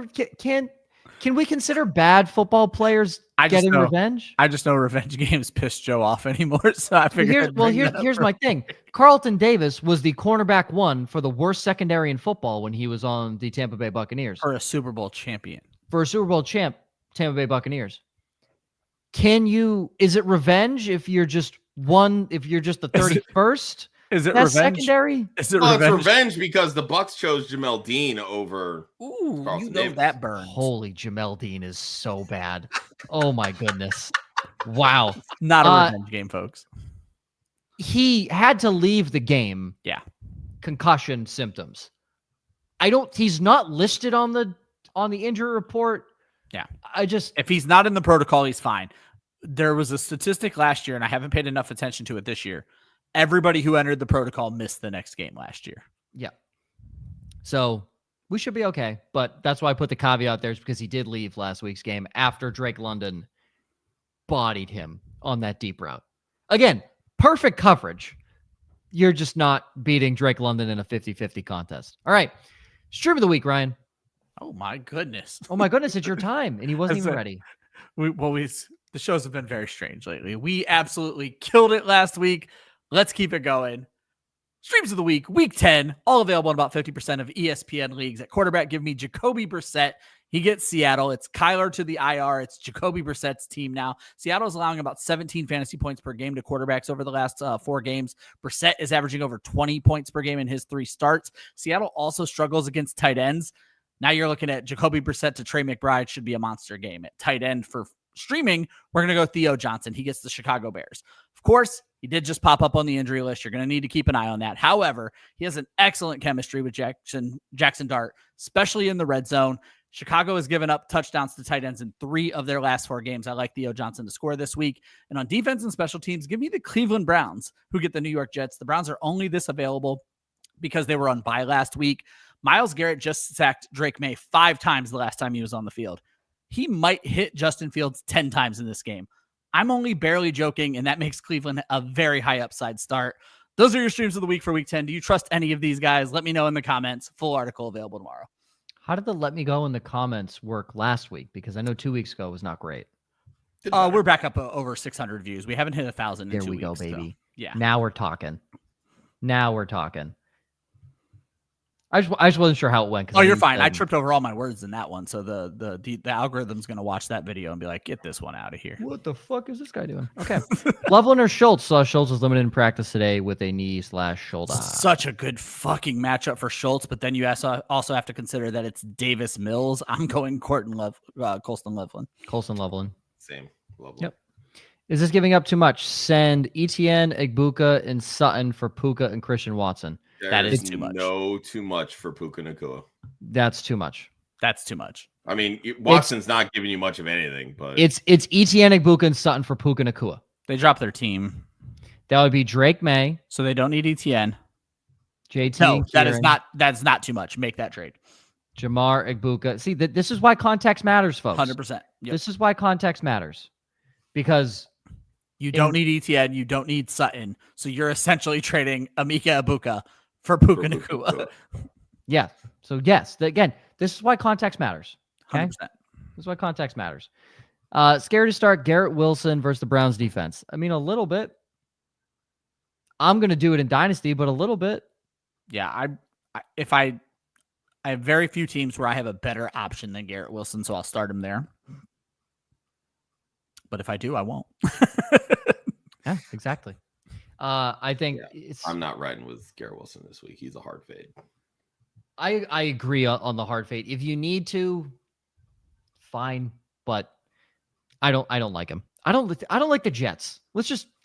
Speaker 1: can we consider bad football players getting revenge?
Speaker 2: I just know revenge games piss Joe off anymore, so I figured.
Speaker 1: Here's my thing. Carlton Davis was the cornerback one for the worst secondary in football when he was on the Tampa Bay Buccaneers.
Speaker 2: For a Super Bowl champion.
Speaker 1: For a Super Bowl champ, Tampa Bay Buccaneers. Is it revenge if you're just the 31st?
Speaker 2: Is it
Speaker 1: That's
Speaker 2: revenge?
Speaker 1: Secondary?
Speaker 3: It's revenge because the Bucs chose Jamel Dean over Carlton Davis.
Speaker 2: That burns.
Speaker 1: Holy, Jamel Dean is so bad. Oh my goodness. Wow.
Speaker 2: Not a revenge game, folks.
Speaker 1: He had to leave the game.
Speaker 2: Yeah.
Speaker 1: Concussion symptoms. He's not listed on the injury report.
Speaker 2: Yeah.
Speaker 1: If
Speaker 2: he's not in the protocol, he's fine. There was a statistic last year, and I haven't paid enough attention to it this year. Everybody who entered the protocol missed the next game last year.
Speaker 1: Yeah. So we should be okay. But that's why I put the caveat there, is because he did leave last week's game after Drake London bodied him on that deep route. Again, perfect coverage. You're just not beating Drake London in a 50-50 contest. All right. Stream of the week, Ryan.
Speaker 2: Oh, my goodness.
Speaker 1: Oh, my goodness. It's your time. And he wasn't even ready.
Speaker 2: The shows have been very strange lately. We absolutely killed it last week. Let's keep it going. Streams of the week, week 10, all available in about 50% of ESPN leagues. At quarterback, give me Jacoby Brissett He gets Seattle. It's Kyler to the IR. It's Jacoby Brissett's team now. Seattle's allowing about 17 fantasy points per game to quarterbacks over the last 4 games. Brissett is averaging over 20 points per game in his 3 starts. Seattle also struggles against tight ends. Now you're looking at Jacoby Brissett to Trey McBride should be a monster game. At tight end for streaming, we're going to go Theo Johnson. He gets the Chicago Bears. Of course, he did just pop up on the injury list. You're going to need to keep an eye on that. However, he has an excellent chemistry with Jackson Dart, especially in the red zone. Chicago has given up touchdowns to tight ends in 3 of their last 4 games. I like Theo Johnson to score this week. And on defense and special teams, give me the Cleveland Browns, who get the New York Jets. The Browns are only this available because they were on bye last week. Myles Garrett just sacked Drake May 5 times the last time he was on the field. He might hit Justin Fields 10 times in this game. I'm only barely joking, and that makes Cleveland a very high upside start. Those are your streams of the week for week 10. Do you trust any of these guys? Let me know in the comments. Full article available tomorrow.
Speaker 1: How did the let me go in the comments work last week? Because I know 2 weeks ago was not great.
Speaker 2: We're back up over 600 views. We haven't hit 1,000 in 2 weeks.
Speaker 1: There we go, baby.
Speaker 2: So, yeah.
Speaker 1: Now we're talking. I just wasn't sure how it went.
Speaker 2: Oh, you're fine. I tripped over all my words in that one. So the algorithm's going to watch that video and be like, get this one out of here.
Speaker 1: What the fuck is this guy doing? Okay. Loveland or Schultz? Schultz was limited in practice today with a knee/shoulder.
Speaker 2: Such a good fucking matchup for Schultz. But then you also have to consider that it's Davis Mills. I'm going Colston Loveland.
Speaker 1: Colston Loveland.
Speaker 3: Same. Loveland.
Speaker 1: Yep. Is this giving up too much? Send Etienne, Egbuka, and Sutton for Puka and Christian Watson.
Speaker 2: That is too much.
Speaker 3: Too much for Puka Nacua.
Speaker 1: That's too much.
Speaker 2: That's too much.
Speaker 3: I mean, Watson's not giving you much of anything, but
Speaker 1: it's Etienne, Egbuka, and Sutton for Puka Nacua.
Speaker 2: They dropped their team.
Speaker 1: That would be Drake May.
Speaker 2: So they don't need Etienne.
Speaker 1: JT.
Speaker 2: No, that's not too much. Make that trade.
Speaker 1: Jamar, Egbuka. See, this is why context matters, folks.
Speaker 2: 100%. Yep.
Speaker 1: This is why context matters. Because
Speaker 2: you don't need Etienne, you don't need Sutton. So you're essentially trading Emeka Egbuka for Puka Nacua.
Speaker 1: Yeah. So yes, again, this is why context matters. Okay?
Speaker 2: 100%.
Speaker 1: This is why context matters. Scared to start Garrett Wilson versus the Browns defense. I mean, a little bit. I'm going to do it in Dynasty, but a little bit.
Speaker 2: Yeah, I have very few teams where I have a better option than Garrett Wilson, so I'll start him there. But if I do, I won't.
Speaker 1: Yeah, exactly. I think
Speaker 3: I'm not riding with Garrett Wilson this week. He's a hard fade.
Speaker 1: I agree on the hard fade. If you need to, fine, but I don't like him. I don't like the Jets. The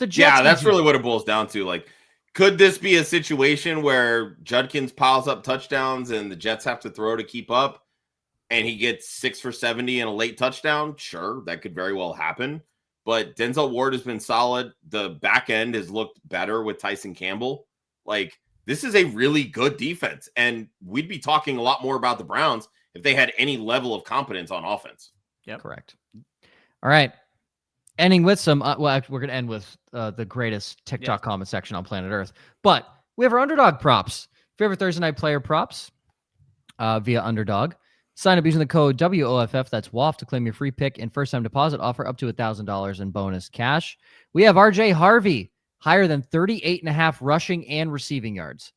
Speaker 1: Jets.
Speaker 3: Yeah, that's really what it boils down to. Like, could this be a situation where Judkins piles up touchdowns and the Jets have to throw to keep up, and he gets 6 for 70 and a late touchdown? Sure, that could very well happen. But Denzel Ward has been solid. The back end has looked better with Tyson Campbell. Like, this is a really good defense, and we'd be talking a lot more about the Browns if they had any level of competence on offense.
Speaker 1: Yep. Correct. All right. Ending with some, we're going to end with the greatest TikTok comment section on planet Earth. But we have our Underdog props. Favorite Thursday night player props via Underdog. Sign up using the code WOFF, that's WOF, to claim your free pick and first-time deposit offer up to $1,000 in bonus cash. We have RJ Harvey, higher than 38.5 rushing and receiving yards.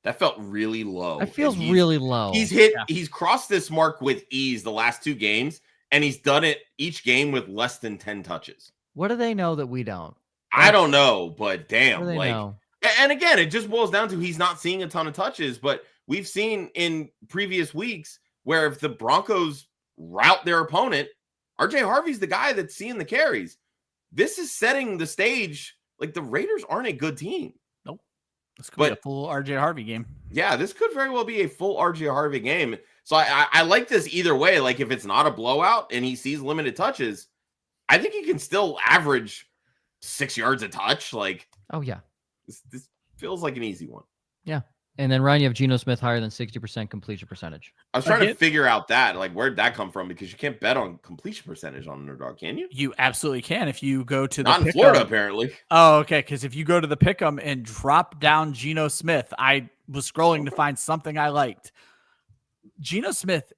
Speaker 3: That felt really low.
Speaker 1: That feels really low.
Speaker 3: He's crossed this mark with ease the last 2 games, and he's done it each game with less than 10 touches.
Speaker 1: What do they know that we don't?
Speaker 3: I don't know, but damn.
Speaker 1: What do they know?
Speaker 3: And again, it just boils down to he's not seeing a ton of touches, but we've seen in previous weeks where if the Broncos route their opponent, RJ Harvey's the guy that's seeing the carries. This is setting the stage. Like, the Raiders aren't a good team.
Speaker 2: Nope. This could be a full RJ Harvey game.
Speaker 3: Yeah, this could very well be a full RJ Harvey game. So I like this either way. Like, if it's not a blowout and he sees limited touches, I think he can still average 6 yards a touch. Like,
Speaker 1: oh, yeah.
Speaker 3: This feels like an easy one.
Speaker 1: Yeah. And then, Ryan, you have Geno Smith higher than 60% completion percentage.
Speaker 3: I was trying to figure out that. Like, where'd that come from? Because you can't bet on completion percentage on Underdog, can you?
Speaker 2: You absolutely can if you go to the
Speaker 3: Not in Florida, apparently.
Speaker 2: Oh, okay. Because if you go to the Pick'em and drop down Geno Smith, I was scrolling to find something I liked. Geno Smith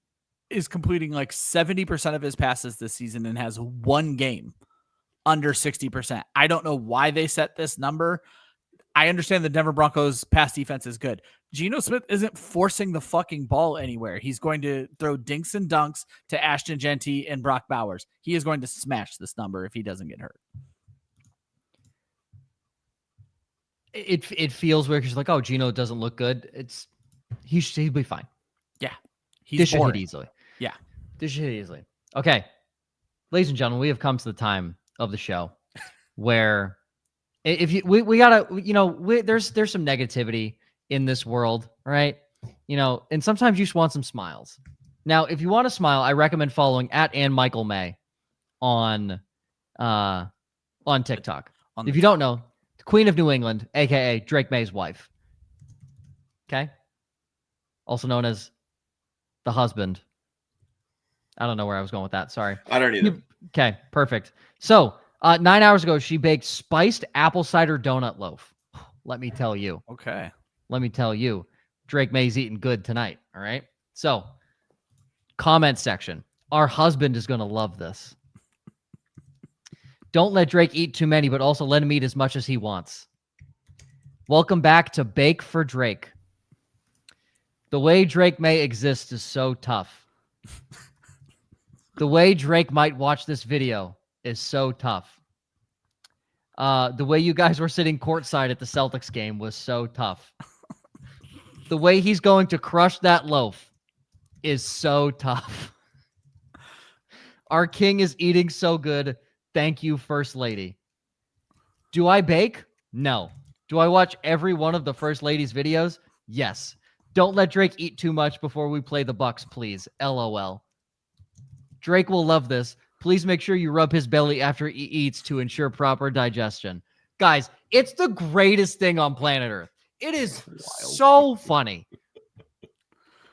Speaker 2: is completing like 70% of his passes this season and has 1 game under 60%. I don't know why they set this number. I understand the Denver Broncos pass defense is good. Geno Smith isn't forcing the fucking ball anywhere. He's going to throw dinks and dunks to Ashton Genty and Brock Bowers. He is going to smash this number if he doesn't get hurt.
Speaker 1: It feels weird because like, oh, Geno doesn't look good. He'll be fine.
Speaker 2: Yeah.
Speaker 1: This should hit easily.
Speaker 2: Yeah.
Speaker 1: This should hit easily. Okay. Ladies and gentlemen, we have come to the time of the show where if you we gotta, there's some negativity in this world, right? And sometimes you just want some smiles. Now, if you want to smile, I recommend following @AnnMichaelMay on TikTok. If you don't know, the Queen of New England, aka Drake May's wife. Okay. Also known as the husband. I don't know where I was going with that. Sorry.
Speaker 3: I don't either.
Speaker 1: Okay, perfect. So 9 hours ago, she baked spiced apple cider donut loaf. Let me tell you.
Speaker 2: Okay.
Speaker 1: Let me tell you. Drake May's eating good tonight. All right. So, comment section. Our husband is going to love this. Don't let Drake eat too many, but also let him eat as much as he wants. Welcome back to Bake for Drake. The way Drake May exists is so tough. The way Drake might watch this video is so tough. The way you guys were sitting courtside at the Celtics game was so tough. The way he's going to crush that loaf is so tough. Our king is eating so good. Thank you, First Lady. Do I bake? No. Do I watch every one of the First Lady's videos? Yes. Don't let Drake eat too much before we play the Bucks, please. LOL. Drake will love this. Please make sure you rub his belly after he eats to ensure proper digestion. Guys, it's the greatest thing on planet Earth. It is so funny.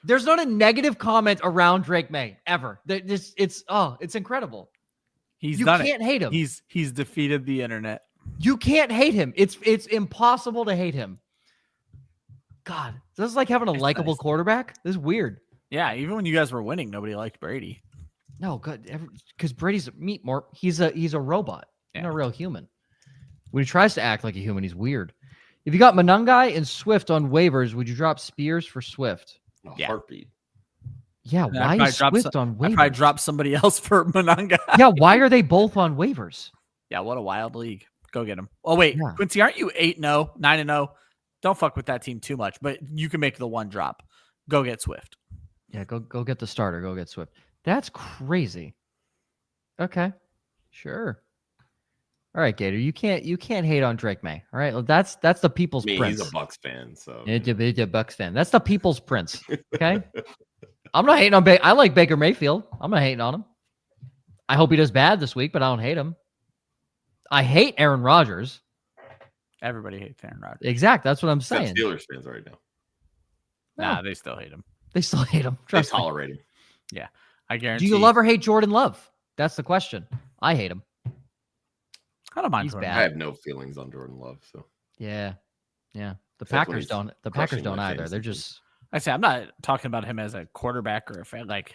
Speaker 1: There's not a negative comment around Drake May ever. It's incredible. You can't hate him.
Speaker 2: He's defeated the internet.
Speaker 1: You can't hate him. It's impossible to hate him. God, this is like having a likable quarterback. This is weird.
Speaker 2: Yeah, even when you guys were winning, nobody liked Brady.
Speaker 1: No, good, because Brady's he's a robot, not a real human. When he tries to act like a human, he's weird. If you got Monangai and Swift on waivers, would you drop Spears for Swift?
Speaker 3: Heartbeat.
Speaker 1: Yeah, why is Swift on waivers?
Speaker 2: I'd probably drop somebody else for Monangai.
Speaker 1: Yeah, why are they both on waivers?
Speaker 2: Yeah, what a wild league. Go get him. Oh, wait, Quincy, aren't you 8-0, 9-0? Don't fuck with that team too much, but you can make the one drop. Go get Swift.
Speaker 1: Yeah, go get the starter. Go get Swift. That's crazy. Okay, sure. All right, Gator, you can't hate on Drake May. All right, well, that's the people's prince.
Speaker 3: He's a Bucks fan, so
Speaker 1: it's a Bucks fan. That's the people's prince. Okay, I'm not hating on I like Baker Mayfield. I'm not hating on him. I hope he does bad this week, but I don't hate him. I hate Aaron Rodgers.
Speaker 2: Everybody hates Aaron Rodgers.
Speaker 1: Exactly. That's what I'm saying.
Speaker 3: Steelers fans right now.
Speaker 2: Nah, they still hate him.
Speaker 1: They still hate him.
Speaker 3: They tolerate him.
Speaker 2: Yeah, I guarantee.
Speaker 1: Do you love or hate Jordan Love? That's the question. I hate him.
Speaker 2: I don't mind.
Speaker 1: He's
Speaker 2: Jordan.
Speaker 1: bad.
Speaker 3: I have no feelings on Jordan Love. So
Speaker 1: yeah. The
Speaker 3: Except
Speaker 1: Packers don't. The Packers don't either. They're just.
Speaker 2: I say I'm not talking about him as a quarterback or a fan. Like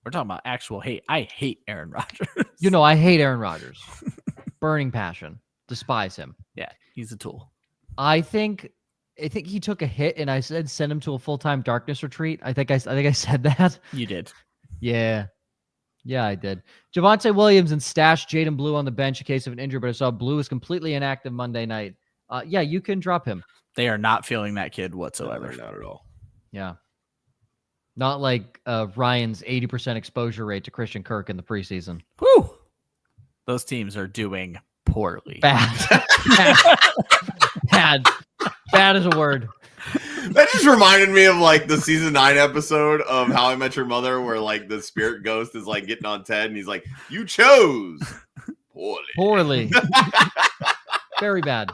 Speaker 2: we're talking about actual hate. I hate Aaron Rodgers.
Speaker 1: I hate Aaron Rodgers. Burning passion. Despise him.
Speaker 2: Yeah, he's a tool.
Speaker 1: I think he took a hit, and I said send him to a full-time darkness retreat. I think I said that.
Speaker 2: You did.
Speaker 1: Yeah, I did. Javonte Williams and stash Jaden Blue on the bench in case of an injury, but I saw Blue is completely inactive Monday night. Yeah, you can drop him.
Speaker 2: They are not feeling that kid whatsoever.
Speaker 3: No, not at all.
Speaker 1: Yeah. Not like Ryan's 80% exposure rate to Christian Kirk in the preseason.
Speaker 2: Whew. Those teams are doing poorly.
Speaker 1: Bad. Bad is a word.
Speaker 3: That just reminded me of like the season 9 episode of How I Met Your Mother, where like the spirit ghost is like getting on Ted, and he's like, "You chose poorly."
Speaker 1: Very bad.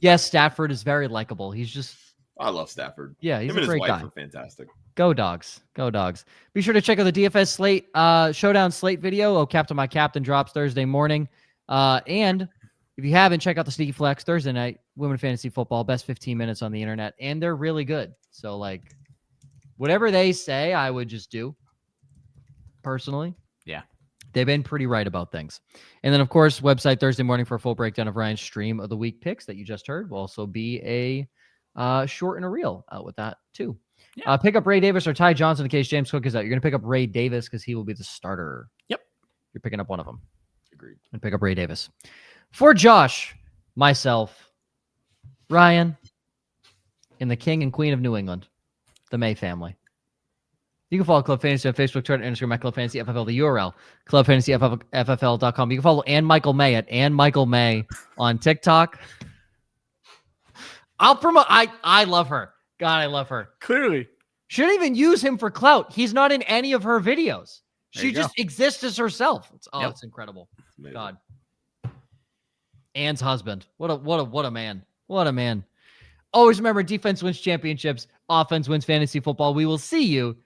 Speaker 1: Yes, Stafford is very likable. He's just.
Speaker 3: I love Stafford.
Speaker 1: Yeah, he's
Speaker 3: Him
Speaker 1: a
Speaker 3: and
Speaker 1: great
Speaker 3: his wife
Speaker 1: guy.
Speaker 3: are fantastic.
Speaker 1: Go Dogs. Go Dogs. Be sure to check out the DFS slate showdown slate video. Oh, Captain My Captain drops Thursday morning. And if you haven't, check out the Sneaky Flex Thursday night, Women Fantasy Football, best 15 minutes on the internet. And they're really good. So, like, whatever they say, I would just do. Personally.
Speaker 2: Yeah.
Speaker 1: They've been pretty right about things. And then, of course, website Thursday morning for a full breakdown of Ryan's stream of the week picks that you just heard. Will also be a short and a reel out with that, too.
Speaker 2: Yeah.
Speaker 1: Pick up Ray Davis or Ty Johnson in case James Cook is out. You're going to pick up Ray Davis because he will be the starter.
Speaker 2: Yep.
Speaker 1: You're picking up one of them.
Speaker 3: Agreed.
Speaker 1: And pick up Ray Davis. For Josh, myself, Ryan, and the King and Queen of New England, the May family. You can follow Club Fantasy on Facebook, Twitter, Instagram at Club Fantasy FFL, the URL, clubfantasyffl.com. You can follow Ann Michael May at Ann Michael May on TikTok. I'll promote. I love her. God, I love her.
Speaker 2: Clearly.
Speaker 1: Shouldn't even use him for clout. He's not in any of her videos. She just exists as herself. It's incredible.
Speaker 3: Amazing.
Speaker 1: God. Ann's husband. What a man. What a man. Always remember, defense wins championships. Offense wins fantasy football. We will see you